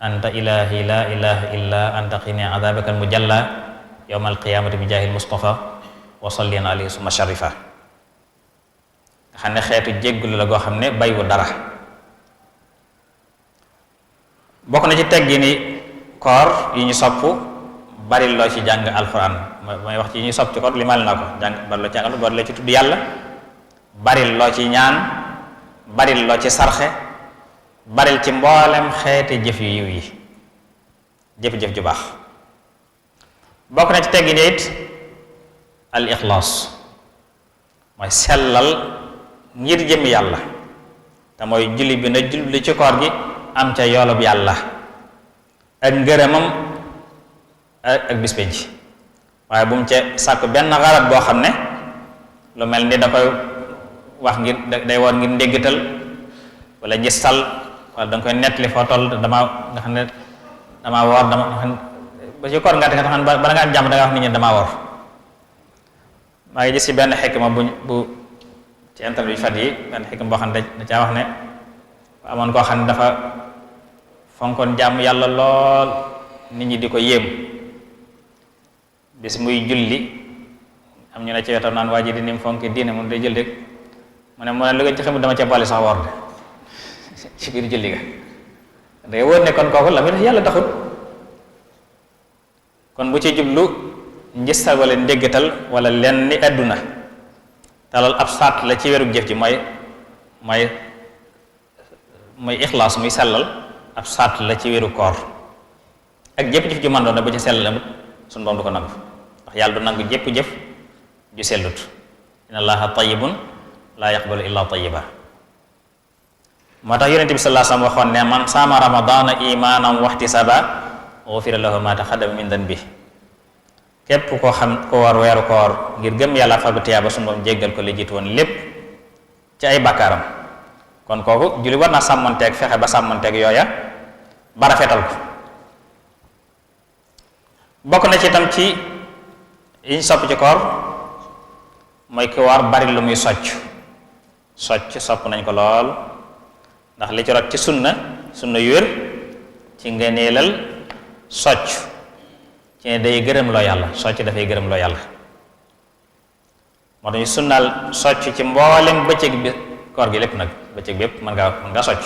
anta ilahi la ilaha illa anta qini adabaka almujalla yawma alqiyamati bi jahil mustafa wa salliyan alayhi summa sharifa nga xam ne xeetu jéggulu la goo xam ne bayu dara. bokk na ci teggi ni koor yi ñu sopp bari loo ci jàng alquran mooy wax ci ñuy sopp ci koor limal na ko jàng bari loo ci jàng bari loo ci tudd yàlla bari loo ci ñaan bari loo ci sarxe baril ci mboolem xeeti jëf yu yiw yi jëf-jëf ju baax. bokk na ci teggi ni it al ixlaas mooy sellal ngir jëmmi yàlla te mooy julli bi na julli ci koor gi am ca yoolub yàlla ak ngërëmam ak bis penc waaye bu mu ca sàkk benn xarat boo xam ne lu mel ni da koy wax ngir day woon ngir ndéggatal wala ngistal wala da nga koy nettali foo toll damaa nga xam ne damaa woor ba ci koor nga xam ne bala nga am jàmm da nga wax nit ñi damaa woor maa ngi gis ci benn xikma bu ci internet bi fat yi benn xikma boo xam ne da caa wax ne amoon koo xam ne dafa fonkoon jàmm yàlla lool nit ñi di ko yéem bis muy julli am ñu ne ci wetam naan waa ji di nim fonki diine mun day jël rek mu ne lu nga ci xamul dama ca boole sax woor de ci biir julli ga day wóor ne kon kooku la muy def yàlla taxut kon bu ci jublu njistal wala ndéggatal wala lenn ni àdduna te loolu ab sart la ci wérug jëf ji mooy ixlaas muy sellal ab sart la ci wéru koor ak jëpp jëf ju man doon da ba ci sellal amut suñu doom du ko nangu ndax yàlla du nangu jëpp jëf ju sellut inna allaha tayyibun laa yaqbalu illa tayyiba moo tax yonente bi sallallahu alayhi wasallam waxoon ne man saama ramadana imanan wahtisaba ghufira lahu ma taqaddama min danbi képp koo xam ko war weeru koor ngir gëm yàlla fagu tiyaaba sunu Boroom jéggal ko li jiitu woon lépp ci ay bàkkaaram kon kooku julli war naa sàmmonteeg fexe ba sàmmonteeg yooya ba rafetal ko bokk na ci itam ci yiñ sopp ci koor mooy ki war bari lu muy socc sopp nañ ko lool ndax li ci rot ci sunna yu wér ci ngëneelal socc ci ne day gërëm loo yàlla socc dafay gërëm loo yàlla moo tax ñu sunnaal socc ci mboolem bëccëg bi koor gi lépp nag bëccëg bi yépp mën nga socc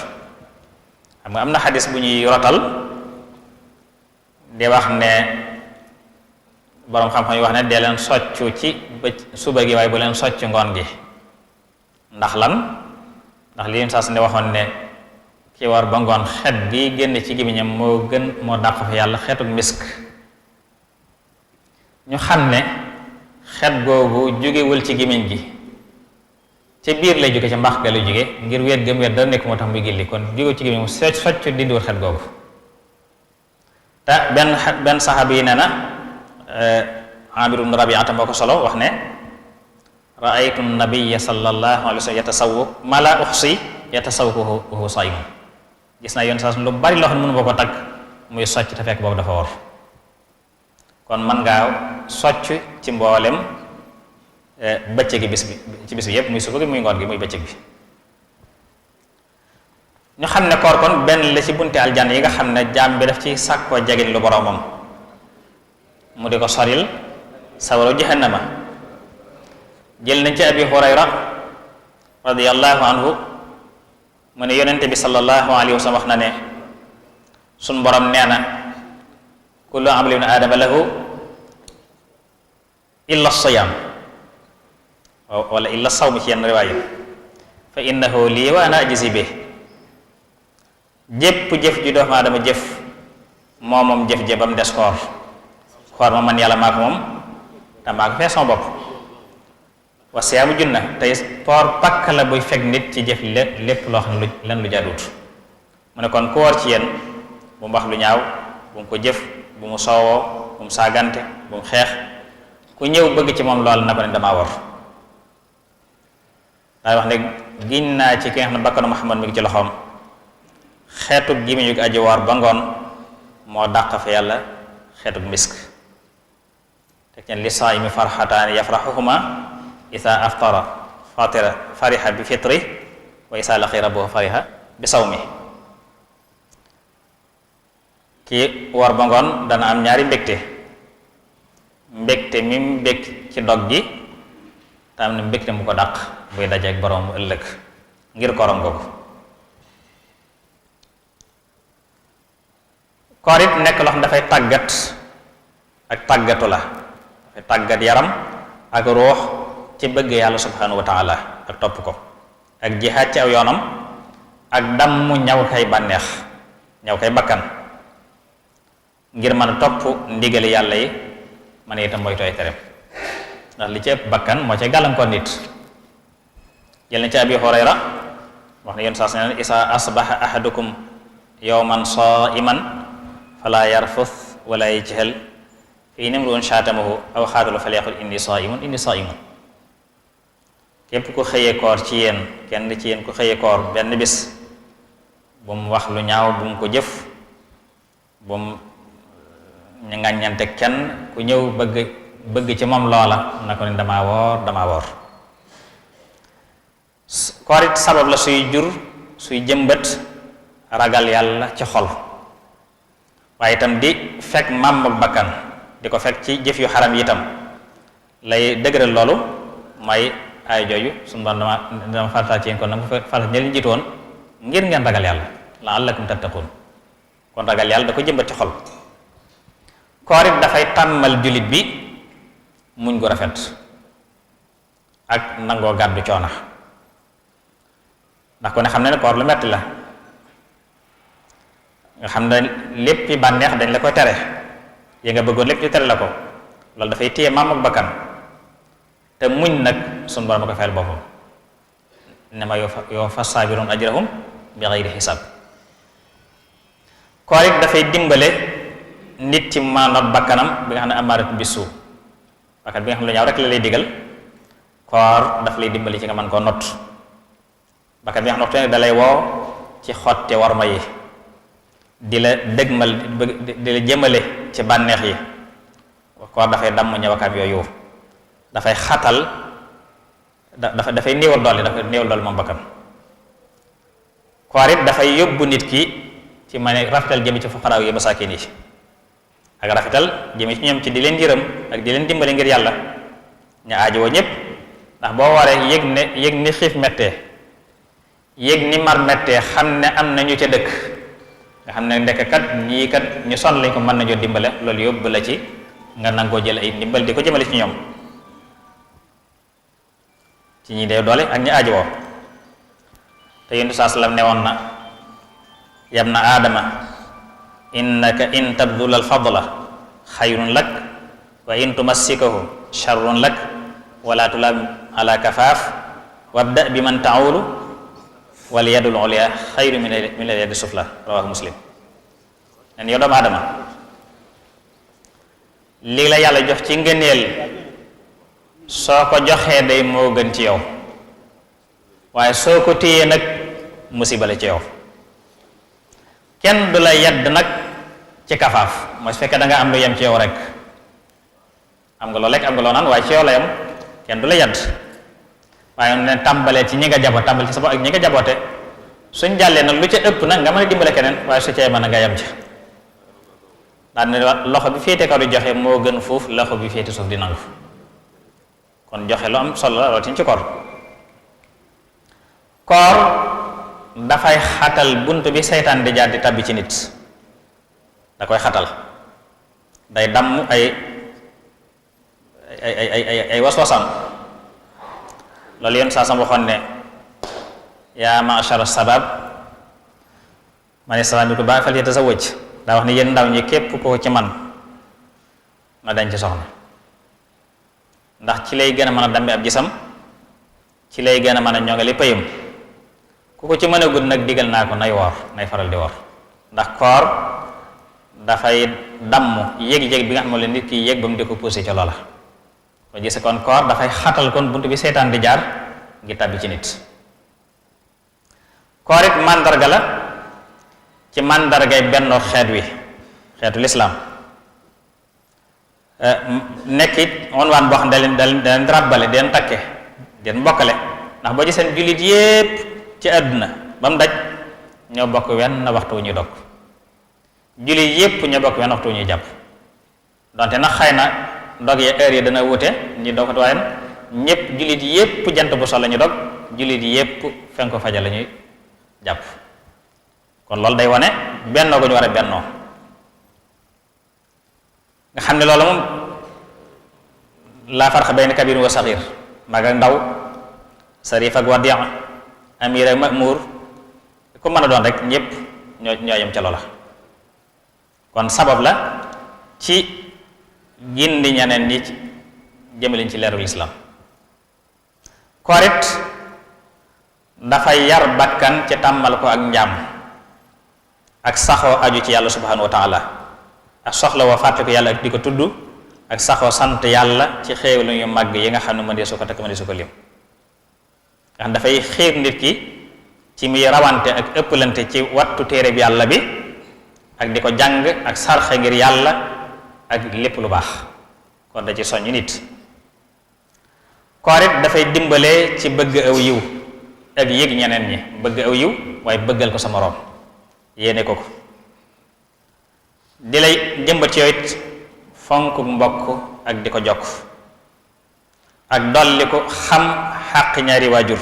xam nga am na xadis bu ñuy rotal di wax ne boroom xam-xam yi wax ne dee leen soccu ci suba gi waaye bu leen socc ngoon gi ndax lan ndax li saa su ne waxoon ne ki war ba ngoon xet gi génn ci gémmiñam moo dàq fa yàlla xetuk misk ñu xam ne xet googu jógewul ci gémmiñ gi ca biir lay jóge ca mbax ga lay jóge ngir wéet gëm wéet dara nekk moo tax muy gilli kon jóge ci gémmiñ mu socc dindiwul xet googu te benn saxaaba yi nee na Amir ibn Rabi'ata moo ko solo wax ne ra'aytu nabiyya sallallahu alayhi wa sallam yatasawwak ma la uxsi yatasawwaku wa huwa saa'im gis naa yoon saa lu bari loo xam ne mënu boo ko tagg muy socc te fekk boobu dafa war kon mën ngaa socc ci mboolem bëccëg gi ci bis bi yépp muy suba gi muy ngoon gi muy bëccëg bi ñu xam ne koor kon benn la ci bunte aljanna yi nga xam ne jaam bi daf ci sàkkoo jegeñ lu boroomam mu di ko soril sawaru jahannama jël nañ ci Abi Hurayra radiyallahu anhu mu ne yonente bi sallallahu alayhi wa sallam wax na ne suñ borom nee na kullu amali ibn aadama lahu illa siyam wala illa sawm ci yenn riwaaya fa innahu lii wa ana ajzi bi jépp jëf ju doomu aadama jëf moom jëf ja ba mu des koor ma man yàlla maa ko moom te maa ko fee sama bopp wa siyaamu junna tey koor pakk la buy fekk nit ci jëf lépp loo xam ne lu jaaduwut mu ne kon ku woor ci yéen bu mu wax lu ñaaw bu mu ko jëf bu mu soowoo bu mu saagante bu mu xeex ku ñëw bëgg ci moom loolu na ko ne damaa war daay wax ne giñ naa ci ki nga xam ne bakkanu Muhammad mi ngi ci loxoom xeetug gémmiñu aji woor ba ngoon moo dàq fa yàlla xeetug misk te kenn li saa'imi farxataani yafraxuhuma isa aftara fariha bi fitri wa isa laqi rabbuhu fariha bi sawmi ki woor ba ngoon dana am ñaari mbégte mi mbég ci dog gi te am na mbégte mu ko dàq buy dajeek boroom mu ëllëg ngir korom googu koor it nekk loo xam dafay tàggat ak tàggatu la dafay tàggat yaram ak ruux ci bëgg yàlla subhanahu wa taala ak topp ko ak jihaad ci aw yoonam ak damm ñaw kay bànneex ñaw kay bakkan ngir mën a topp ndigali yàlla yi man itam mooy tooy tereem ndax li ci ëpp bakkan moo ci gàllankoor nit jël na ci Abi Hurayra wax ne yéen saa ne isa asbaha ahadukum yawman saiman fala yarfuth wala yajhal fi nimruun shaatamahu aw xaatalu falyaqul inni saimun képp ku xëyee koor ci yéen kenn ci yéen ku xëyee koor benn bis bu mu wax lu ñaaw bu mu ko jëf bu mu ñu ngàññante kenn ku ñëw bëgg bëgg ci moom loola na ko ne damaa woor koor it sabab la suy jëmbat ragal yàlla ci xol waaye itam di fekk màmm ak bakkan di ko fekk ci jëf yu xaram yi itam lay dëgëral loolu mooy ay jooju suñu doon dama farataal ci yéen kon nag mu farataal ñi jiitu woon ngir ngeen ragal yàlla la'allakum tattaqun kon ragal yàlla da ko jëmbat ci xol koor it dafay tàmmal jullit bi muñ gu rafet ak nangoo gàddu coona ndax ko ne xam ne koor lu metti la nga xam ne lépp bànneex dañ la koy tere yi nga bëggoon lépp ñu tere la ko loolu dafay téye maam ak bakkan te muñ nag sunu borom a ko fayal boppam ne ma yoo fa saabirun ajrahum bi ghayri xisaab koor it dafay dimbale nit ci ma not bakkanam bi nga xam ne amaarat bisu bakkan bi nga xam ne ñaaw rek la lay digal koor daf lay dimbali ci nga mën koo not bakkan bi nga xam ne da lay woo ci xotte warma yi di la dëgmal di la jëmale ci bànneex yi koor dafay damm ñëwakaam yooyu dafay xatal dafay néewal doole moom bakkan koor it dafay yóbbu nit ki ci ma ne rafetal jëme ci fuqaraaw yi masaakin yi ak rafetal jëme ci ñoom ci di leen yërëm ak di leen dimbali ngir yàlla ñu aajowoo ñépp ndax boo waree yëg ni xiif mettee yëg ni mar mettee xam ne am na ñu ca dëkk nga xam ne ndekk kat ñii kat ñu sonn lañ ko mën nañoo dimbale loolu yóbbu la ci nga nangoo jël ay ndimbal di ko jëmale ci ñoom ci ñi dee doole ak ñi aajowoo te yonent saa sallam ne woon na yabna aadama innaka in tabdula alfadla xayrun lak wa in tumassikahu sharrun lak wala tulam ala kafaaf wabda bi man taawulu wal yadul ulya xayru min al yadi sufla rawahu muslim nen yow doomu aadama lii la yàlla jox ci ngëneel soo ko joxee day moo gën ci yow waaye soo ko téyee nag musiba la ci yow kenn du la yedd nag ci kafaaf mooy su fekkee da nga am lu yem ci yow rek am nga loo lekk am nga loo naan waaye ci yow la yem kenn du la yedd waaye ne tàmbalee ci ñi nga jaboot tàmbale ci sa bopp ak ñi nga jaboote suñ jàllee nag lu ca ëpp nag nga mën a dimbale keneen waaye su cee mën a nga yem ci daal ne loxo bi féete kaw di joxe moo gën foofu loxo bi féete suuf di nangu kon joxe lu am solo la rawatina ci koor dafay xatal bunt bi seytaan di jaar di tabbi ci nit da koy xatal day damm ay waswasam loolu yéen saa sam waxoon ne yaa ma'shara sabab man istata'a minkum baa'atan falyatazawwaj daa wax ne yéen ndaw ñi képp ko ci man na dañ ci soxna ndax ci lay gën a mën a dambi ab gisam ci lay gën a mën a ñoŋali payam ku ko ci mën a gudd nag digal naa ko nay woor nay faral di woor ndax koor dafay damm yéeg-yéeg bi nga xam ne nit ki yéeg ba mu di ko poussé ca loola ba gis kon koor dafay xatal kon bunt bi seytaan di jaar ngir tàbbi ci nit koor it màndarga la ci màndargay benn xeet wi xeetu lislaam nekk it wanwaan boo xam ne da leen ràbbale di leen takke di leen bokkale ndax boo giseen jullit yépp ci àdduna ba mu daj ñoo bokk wenn waxtu wu ñuy dog jullit yépp ñoo bokk wenn waxtu wu ñuy jàpp donte nag xëy na dog yi heure yi dana wute ñi dogat waaye ñépp jullit yépp jant bu sol la ñu dog jullit yépp fenk ko fajar la ñuy jàpp kon loolu day wane bennoo gu ñu war a bennoo nga xam ne loolu moom laa farqa bayna kabir wa saxir mag ak ndaw sarif ak wadi' amir ak ma'mur ku mën a doon rek ñépp ñoo yem ca loola kon sabab la ci gindi ñeneen ñi jëmaliñ ci leerul islam korit dafay yar bakkan ci tàmmal ko ak njaam ak saxoo aju ci yàlla subhanahu wa taala ak soxla woo fàtte ko yàlla ak di ko tudd ak saxoo sant yàlla ci xéewalu yu màgg yi nga xam ne mënee su ko takk mënee su ko lim nga xam dafay xiir nit ki ci muy rawante ak ëpplante ci wattu téere bi yàlla bi ak di ko jàng ak sarxe ngir yàlla ak lépp lu baax kon da ci soññ nit. koor it dafay dimbale ci bëgg aw yiw ak yëg ñeneen ñi, bëgg aw yiw waaye bëggal ko sa moroom, yéene ko di lay jëmbat yow it fonk mbokk ak di ko jokk ak dolli ko xam xàq ñaari waajur,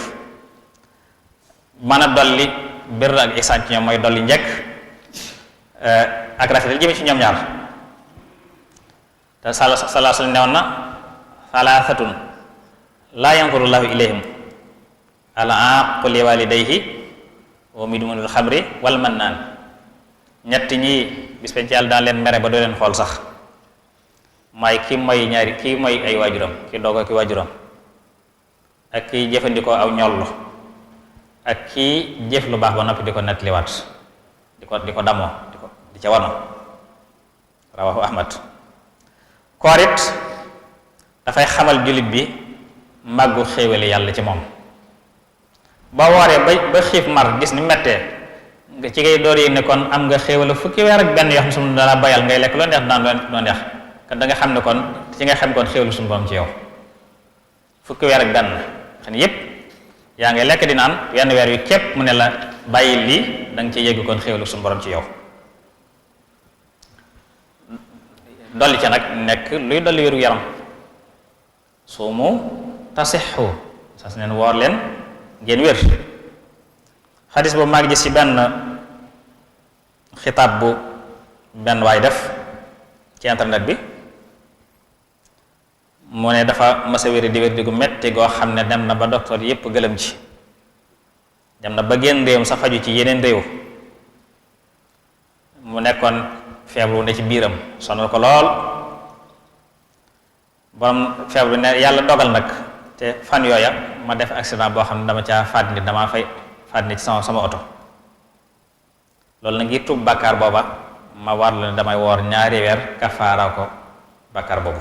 mën a dolli bir ak ihsaan ci ñoom mooy dolli njëkk ak rafetal jëme ci ñoom ñaar. te salaa sallam newoon na salaasatun laa yanzurullahu ilayhim al aaqu li walidayhi wa mudminul xamri wal mannaan. ñett ñii bis penc yàlla daan leen mere ba doo leen xool sax, mooy ki mooy ay waajuram, ki doog ki waajuram, ak kiy jëfandikoo aw ñollu, ak kii jëf lu baax ba noppi di ko nettaliwaat, di ko damoo di ca wano. rawahu ahmad. koor it dafay xamal jullit bi màggu xéewale yàlla ci moom. ba wooree ba xiif mar gis ni mettee ci ngay door yi ne kon am nga xéewale fukki weer ak benn yoo xam suñu dana bayal ngay lekk loo neex daan loo neex kon da nga xam ne kon ci nga xam kon xéewale suñu borom ci yow fukki weer ak benn xam ne yépp yaa ngay lekk di naan wenn weer wi képp mu ne la bàyyi lii da nga ci yégg kon xéewale suñu borom ci yow. dolli ca nag nekk luy dolli wéru yaram, suumu tasixu sas neen woor leen ngeen wér. xadis boobu maa ngi gis ci benn xitaab bu benn waay def ci internet bi, mu ne dafa mas a wéri di wér di gu metti goo xam ne dem na ba docteur yépp gëlëm ci, dem na ba génn réewam sax faju ci yeneen réew, mu nekkoon feebaru ne ci biiram sonal ko lool. borom feebar bi ne yàlla dogal nag te fan yooya ma def accident boo xam ne dama caa faat nit, damaa faat nit ci sama oto. loolu na ngir tuub bàkkaar booba ma war la ne damay woor ñaari weer kafaara ko bàkkaar boobu.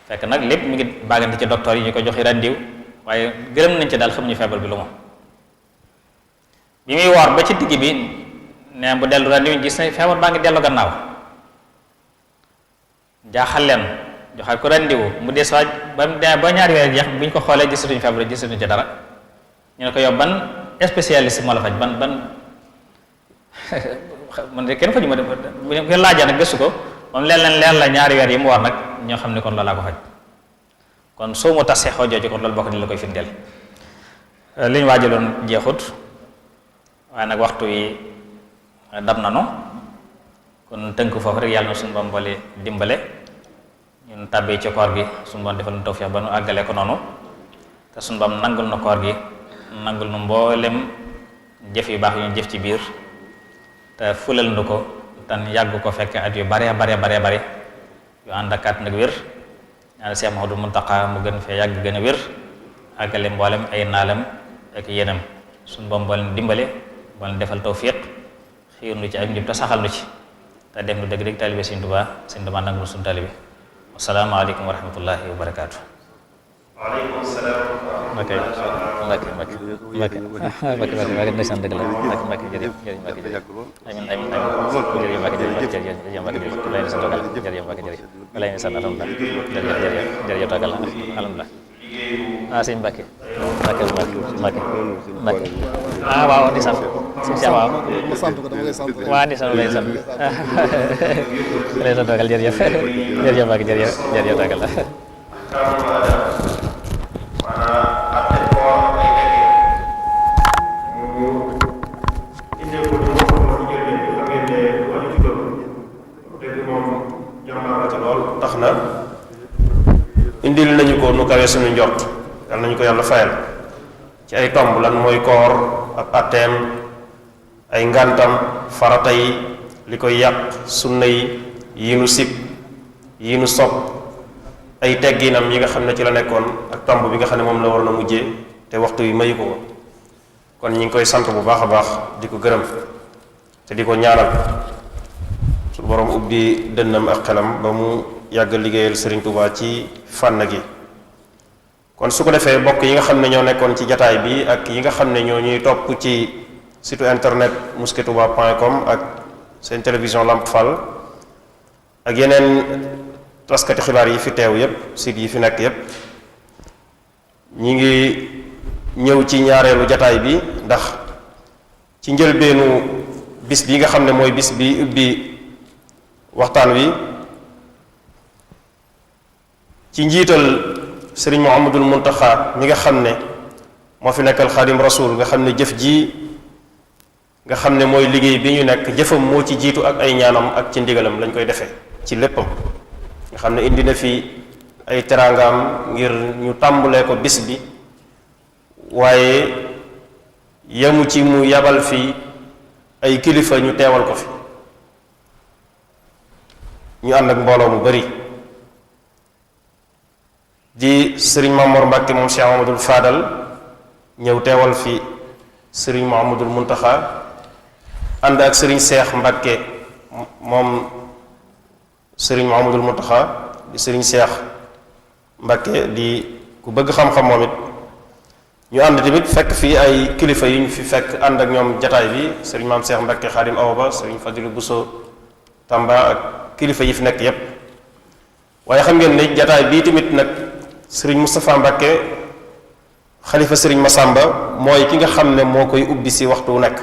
fekk nag lépp mi ngi bàggante ci docteur yi ñu ko joxe randiw, waaye gërëm nañ ci daal xam ñu feebar bi lu ma. bi muy woor ba ci digg bi ne bu dellu randiw gis na feebar baa ngi dellu gannaaw, jaaxal leen joxaat ko randiw mu des waaj ba mu demee ba ñaari weer jeex bu ñu ko xoolee gisatuñ feebar gisatuñ ci dara. ñu ne ko yow ban spécialiste moo la faj ban man de kenn faju ma bu ñu laajee nag gëstu ko moom leer la ñaari weer yi mu war nag ñoo xam ne kon loolaa ko faj. kon soo mu tasee xoo jooju kon loolu bokk ni la koy firndeel. li ñu waajaloon jeexut waaye nag waxtu wi dab nanu, kon tënk foofu rek yàlla na suñu Boroom boole dimbale ñun tàbbee ci koor gi suñu Boroom defal nu tawfiix ba nu àggale ko noonu, te suñu Boroom nangul na koor gi nangul nu mboolem jëf yu baax yu ñu jëf ci biir, te fulal nu ko tan yàgg ko fekk at yu bare yu ànd ak at nag wér. ñaanal Cheikh Mouhamadou Mountakha mu gën fee yàgg gën a wér, àggale mboolem ay naalam ak yéenam. suñu Boroom boole dimbale boole defal tawfiq, xiir nu ci ak njub te saxal nu ci, te def nu dëgg-dëgg taalibe Sëriñ Tuubaa nangul suñu taalibe. assalaamu aleykum wa rahmatullahi wa barakaatu. waaleykum salaam. Mbacke ndeysaan dëgg la Mbacke jërëjëf Mbacke jërëjëf amiin jërëjëf Mbacke jërëjëf Mbacke jërëjëf lay na sa dogal jërëjëf Mbacke jërëjëf lay na sa alhamdulilah jërëjëf dogal alhamdulilah sëñ Mbacke waaw ndeysaan sëñ Cheikh waaw waaw ndeysaan lay sant lay sa dogal jërëjëf Mbacke jërëjëf dogal la tax na indil nañu ko nu kawe suñu njort, yal nañu ko yàlla fayal ci ay tomb lan mooy koor ab atteem, ay ngantam, farata yi, li koy yàq, sunna yi nu sib yi nu sopp, ay tegginam yi nga xam ne ci la nekkoon ak tomb bi nga xam ne moom la war na mujjee te waxtu wi mayu ko kon ñi ngi koy sant bu baax a baax di ko gërëm te di ko ñaanal su borom ubbi dënnam ak xelam ba mu yàgg liggéeyal Serigne Touba ci fànn gi. kon su ko defee bokk yi nga xam ne ñoo nekkoon ci jataay bi ak yi nga xam ne ñoo ñuy topp ci site internet mosquetouba.com ak seen télévision Lamp Fall ak yeneen taskati xibaar yi fi teew yépp site yi fi nekk yépp ñi ngi ñëw ci ñaareelu jataay bi ndax ci njëlbeenu bis bi nga xam ne mooy bis bi ubbi waxtaan wi ci njiital sëriñ Muhammadul Muntaxa mi nga xam ne moo fi nekkal xaadim rasul nga xam ne jëf ji nga xam ne mooy liggéey bi ñu nekk jëfam moo ci jiitu ak ay ñaanam ak ci ndigalam lañ koy defee ci léppam nga xam ne indi na fi ay teraangaam ngir ñu tàmbulee ko bis bi waaye yemu ci mu yabal fi ay kilifa ñu teewal ko fi ñu ànd ak mbooloo mu bari di sëriñ Mamoor Mbàkke moom Cheikh Mamadul Fadal ñëw teewal fi sëriñ Muhammadul Muntaxa ànd ak sëriñ Seex Mbàkke moom sëriñ Muhammadul Muntaxa di sëriñ Seex Mbàkke di ku bëgg xam-xam moom it ñu ànd tamit fekk fii ay kilifa yu ñu fi fekk ànd ak ñoom jataay bi sëriñ Maam Seex Mbàkke Xaadim Awa Ba sëriñ Fadilu Buso Tamba ak kilifa yi fi nekk yépp waaye xam ngeen ne jataay bii tamit nag sëriñ Moustapha Mbàkke xalifa sëriñ Masamba mooy ki nga xam ne moo koy ubbi si waxtu wu nekk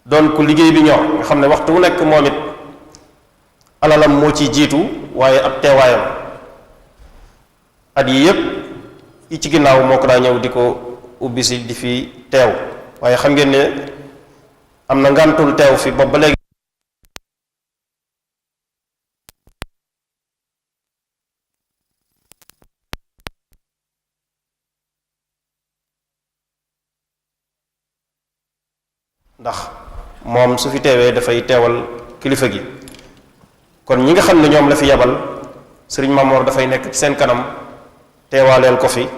doon ku liggéey bi ñor nga xam ne waxtu wu nekk moom it alalam moo ciy jiitu waaye ab teewaayam at yi yépp yi ci ginnaaw moo ko daa ñëw di ko ubbi si di fi teew waaye xam ngeen ne am na ngantul teew fi boobu ba léegi ndax moom su fi teewee dafay teewal kilifa gi kon ñi nga xam ne ñoom la fi yabal sëriñ Mamoor dafay nekk ci seen kanam teewaaleel ko fi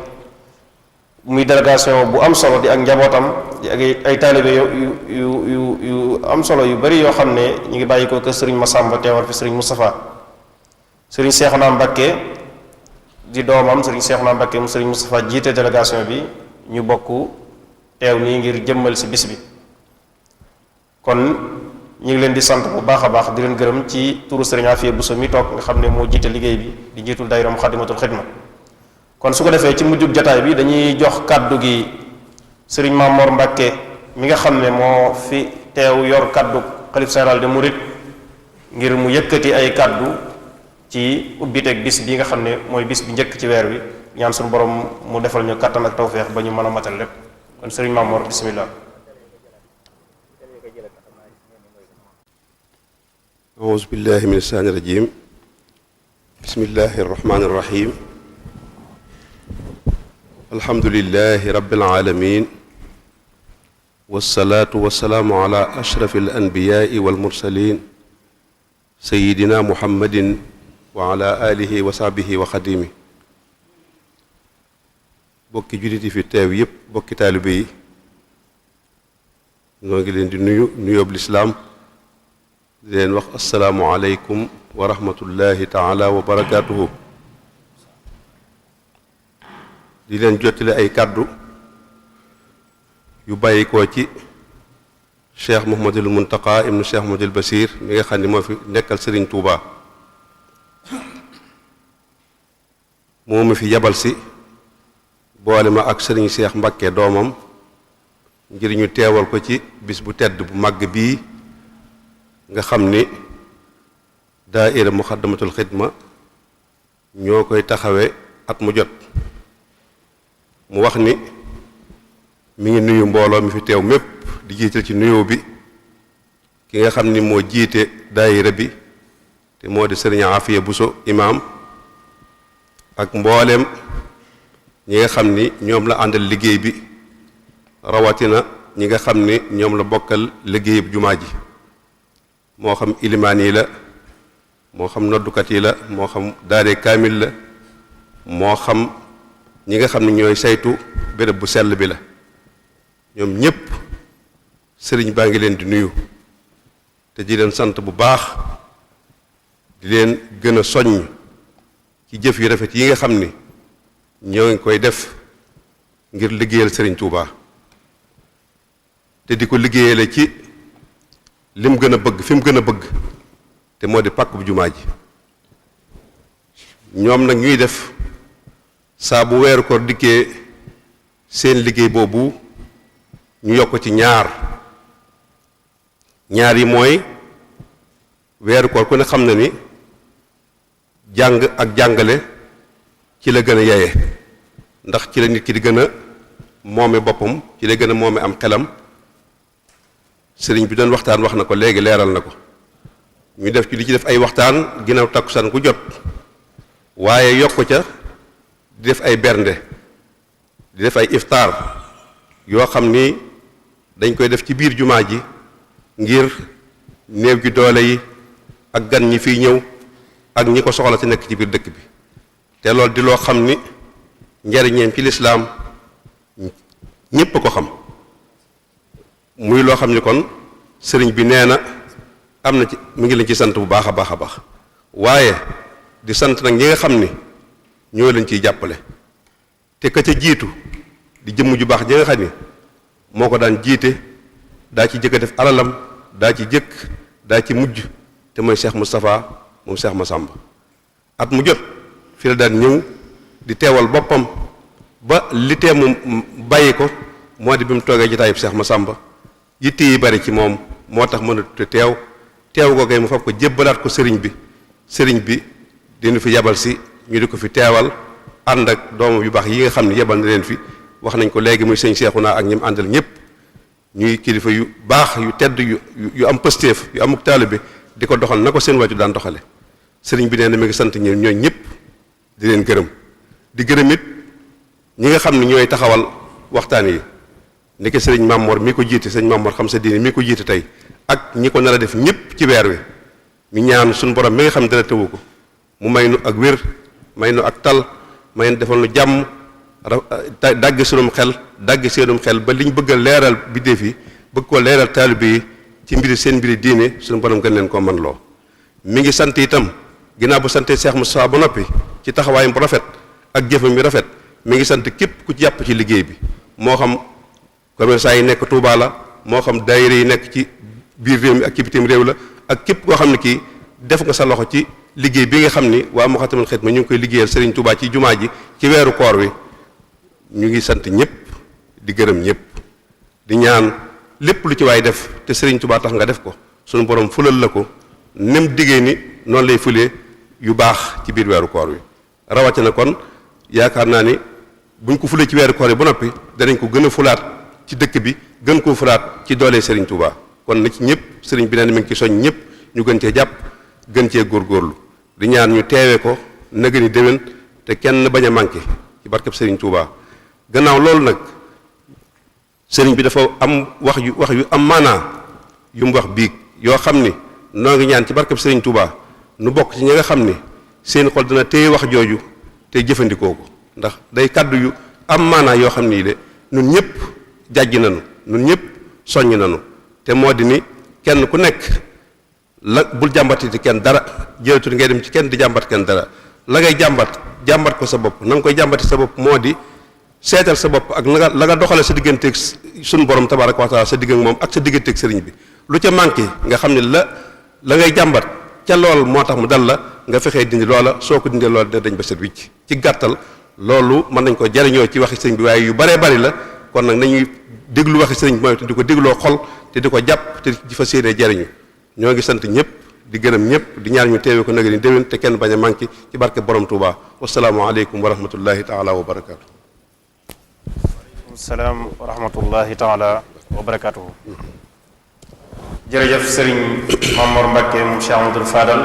muy délégation bu am solo di ak njabootam di ak ay taalibe yu am solo yu bari yoo xam ne ñu ngi bàyyi ko kër sëriñ Masamba teewal fi sëriñ Moustapha sëriñ Seexuna Mbàkke di doomam sëriñ Seexuna Mbàkke mu sëriñ Moustapha jiite délégation bi ñu bokk teew nii ngir jëmmal si bis bi kon ñu ngi leen di sant bu baax a baax di leen gërëm ci turu sëriñ Afiya Buso mi toog nga xam ne moo jiite liggéey bi di jiitul daayira Muxaddamatul Xidma kon su ko defee ci mujjug jataay bi dañuy jox kàddu gi sëriñ Mamoor Mbàkke mi nga xam ne moo fi teew yor kàddu xalif général de Mouride ngir mu yëkkati ay kàddu ci ubbiteeg bis bi nga xam ne mooy bis bi njëkk ci weer wi ñaan suñu borom mu defal ñu kattan ak tawféex ba ñu mën a matal lépp kon sëriñ Mamoor bismillah. أعوذ بالله من الشيطان الرجيم بسم الله الرحمن الرحيم الحمد لله رب العالمين والصلاة والسلام على أشرف الأنبياء والمرسلين سيدنا محمد وعلى آله وصحبه وخديمه bokki jullit yi fi teew yépp bokki taalibe yi noo ngi leen di nuyoob lislaam di leen wax asalaamu aleykum wa rahmatullahi taala wa barakaatuhu di leen jottale ay kàddu yu bàyyi ko ci cheikh Muhammadul Muntaqa ibnu cheikh Muhammadul Basir mi nga xam ne moo fi nekkal sëriñ Tuuba moo ma fi yabal si boole ma ak sëriñ Cheikh Mbàkke doomam ngir ñu teewal ko ci bis bu tedd bu màgg bii nga xam ni daayira Muxaddamatul Xidma ñoo koy taxawe at mu jot mu wax ni mi ngi nuyu mbooloo mi fi teew mépp di jiital ci nuyoo bi ki nga xam ni moo jiite daayira bi te moo di sëriñ Afiya Buso imaam ak mbooleem ñi nga xam ni ñoom la àndal liggéey bi rawatina ñi nga xam ni ñoom la bokkal liggéeyub jumaa ji moo xam ilimaan yi la moo xam noddukat yi la moo xam daare kaamil la moo xam ñi nga xam ne ñooy saytu béréb bu sell bi la ñoom ñépp sëriñ baa ngi leen di nuyu te di leen sant bu baax di leen gën a soññ ci jëf yu rafet yi nga xam ni ñoo ngi koy def ngir liggéeyal sëriñ Tuubaa te di ko liggéeyale ci lim gën a bëgg fi mu gën a bëgg te moo di pàkk bu jumaa ji ñoom nag ñuy def saa bu weeru koor dikkee seen liggéey boobu ñu yokk ci ñaar yi mooy weeru koor ku ne xam na ni jàng ak jàngale ci la gën a yeye ndax ci la nit ki di gën a moome boppam ci la gën a moome am xelam sëriñ bi doon waxtaan wax na ko léegi leeral na ko ñu def ci li ci def ay waxtaan ginnaaw takkusaan ku jot waaye yokk ca di def ay bernde di def ay iftaar yoo xam ni dañ koy def ci biir jumaa ji ngir néew ji doole yi ak gan ñi fiy ñëw ak ñi ko soxla ci nekk ci biir dëkk bi te loolu di loo xam ni njariñeem ci lislaam ñépp a ko xam muy loo xam ni kon sëriñ bi nee na am na ci mu ngi leen ci sant bu baax a baax a baax waaye di sant nag ñi nga xam ni ñoo leen ciy jàppale te ka ca jiitu di jëmm ju baax ji nga xam ni moo ko daan jiite daa ci jëkk a def alalam daa ci jëkk daa ci mujj te mooy Cheikh Moustapha moom Cheikh Massamba at mu jot fi la daan ñëw di teewal boppam ba li tee mu bàyyi ko moo di bi mu toogee jotaayub Cheikh Massamba yitte yi bari ci moom moo tax mënatu teew googee mu fab ko jébbalaat ko sëriñ bi dinu fi yabal si ñu di ko fi teewal ànd ak doomam yu baax yi nga xam ne yebal na leen fi wax nañ ko léegi muy sëñ Seexuna ak ñi mu àndal ñëpp ñuy kilifa yu baax yu tedd yu am pëstéef yu amuk taalibe di ko doxal na ko seen wàccu daan doxale sëriñ bi nee na mi ngi sant ñi ñooy ñëpp di leen gërëm di gërëm it ñi nga xam ne ñooy taxawal waxtaan yi ni ko sëriñ Mamor mi ko jiite sëriñ Mamor xam sa diine mi ko jiite tey ak ñi ko nar a def ñëpp ci weer wi ñu ñaan suñu borom mi nga xam ne dara tëwu ko mu may nu ak wér may nu ak tal may nu defal nu jàmm dagg seenum xel ba li ñu bëgg a leeral biddeef yi bëgg koo leeral taalibe yi ci mbiri seen mbiri diine suñu borom gën leen koo man loo mi ngi sant itam ginnaaw bu santee Cheikh Moustapha ba noppi ci taxawaayam bu rafet ak jëfam yu rafet mi ngi sant képp ku ci jàpp ci liggéey bi moo xam commerçant yi nekk Touba la moo xam daayira yi nekk ci biir réew mi ak ci bitim réew la ak képp koo xam ne kii def nga sa loxo ci liggéey bi nga xam ni waa Moukhaddamatoul Khidma ñu ngi koy liggéeyal Serigne Touba ci jumaa ji ci weeru koor wi ñu ngi sant ñëpp di gërëm ñëpp di ñaan lépp lu ci waay def te Serigne Touba tax nga def ko suñu borom fulal la ko nem diggee ni noonu lay fulee yu baax ci biir weeru koor wi rawatina kon yaakaar naa ni buñ ko fulee ci weeru koor yi ba noppi danañ ko gën a fulaat ci dëkk bi gën koo fulaat ci doolee Serigne Touba kon na ci ñëpp Serigne bi nee na mi ngi ci soñ ñëpp ñu gën cee jàpp gën cee góorgóorlu di ñaan ñu teewee ko nëgëni déwén te kenn bañ a manqué ci barkeb Serigne Touba gannaaw loolu nag Serigne bi dafa am wax yu am maanaa yu mu wax biig yoo xam ni noo ngi ñaan ci barkeb Serigne Touba nu bokk ci ñi nga xam ni seen xol dina téye wax jooju te jëfandikoo ko ndax day kàddu yu am maanaa yoo xam ni de nun ñëpp jàjj nañu nun ñëpp soññ nañu te moo di ni kenn ku nekk la bul jàmbatiti kenn dara jëlatul ngay dem ci kenn di jàmbat kenn dara la ngay jàmbat ko sa bopp na nga koy jàmbati sa bopp moo di seetal sa bopp ak la nga doxale sa digganteeg suñu borom tabaraka wa taala sa digg ak moom ak sa digganteeg sëriñ bi lu ca manqué nga xam ne la ngay jàmbat ca lool moo tax mu dal la nga fexee dindi loola soo ko dindee loola dañ ba set wicc ci gàttal loolu mën nañ ko jariñoo ci waxi sëriñ bi waaye yu baree bari la kon nag nañuy déglu waxi sëriñ bi mooy te di ko dégloo xol te di ko jàpp te di fa séenee jariñu ñoo ngi sant ñëpp di gërëm ñëpp di ñaan ñu teewee ko nag ni déwén te kenn bañ a manqué ci barke borom Touba wasalaamu aleykum wa rahmatullahi taala wa barakaatu. waaleykum salaam wa rahmatullahi taala wa barakaatu. jërëjëf sëriñ Mamor Mbacke mu Cheikh Amadou Fadal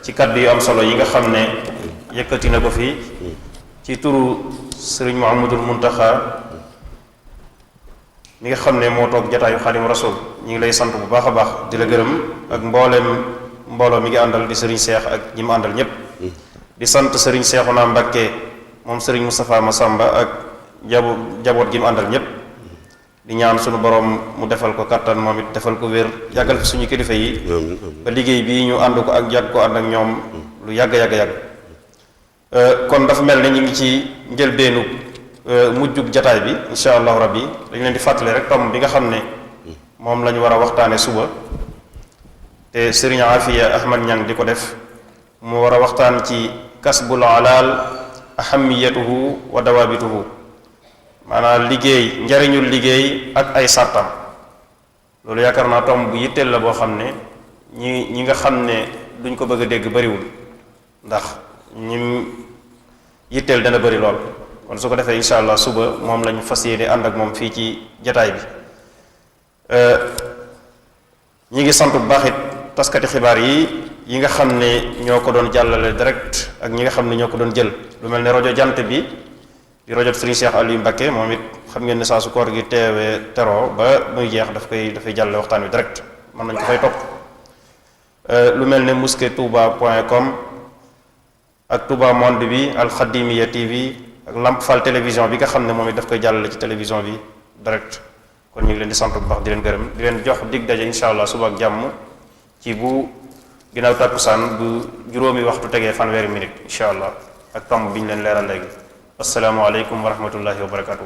ci kaddu yu am solo yi nga xam ne yëkkati na ko fi ci turu sëriñ Mouhamadul Muntaxa mi nga xam ne moo toog jataayu Xaadim Rasul ñu ngi lay sant bu baax a baax di la gërëm ak mbooloo mi ngi àndal di sëriñ Seex ak ñi mu àndal ñépp di sant sëriñ Seexuna Mbàkke moom sëriñ Moustapha Massamba ak jaboot gi mu àndal ñépp di ñaan suñu borom mu defal ko kattan moom it defal ko wér yàggal fi suñu kilifa yi ba liggéey bii ñu ànd ko ak yàgg ko ànd ak ñoom lu yàgg kon dafa mel ne ñu ngi ci njëlbeenu mujjug jataay bi insha allahu rabbi dañ leen di fàttali rek tomb bi nga xam ne moom la ñu war a waxtaane suba te sëriñ Afiya Ahmad Ñang di ko def mu war a waxtaan ci kasbul halal ahamiyatuhu wa dawabituhu maanaam liggéey njariñul liggéey ak ay sartam loolu yaakaar naa tomb bu yitteel la boo xam ne ñi nga xam ne duñ ko bëgg a dégg bariwul ndax ñim yitteel dana bari lool kon su ko defee insha allah suba moom lañu fas yéene ànd ak moom fii ci jataay bi ñi ngi sant bu baax it taskati xibaar yi nga xam ne ñoo ko doon jàllale direct ak ñi nga xam ne ñoo ko doon jël lu mel ne rajo jant bi di rajo Serigne Cheikh Aliou Mbacké moom it xam ngeen ne saa su koor gi teewee teroo ba muy jeex dafay jàllale waxtaan wi direct mën nañ ko fay topp lu mel ne mosquetouba.com ak Touba Monde bi Alxadimiya TV ak Lamp Fall télévision bi nga xam ne moom it daf koy jàllale ci télévision bi direct kon ñu ngi leen di sant bu baax di leen gërëm di leen jox dig daje insha allah suba ak jàmm ci bu ginnaaw tàkkusaan bu juróomi waxtu tegee fanweeri minute insha allah ak tomb bi ñu leen leeral léegi assalaamu aleykum wa rahmatullahi wa barakatuh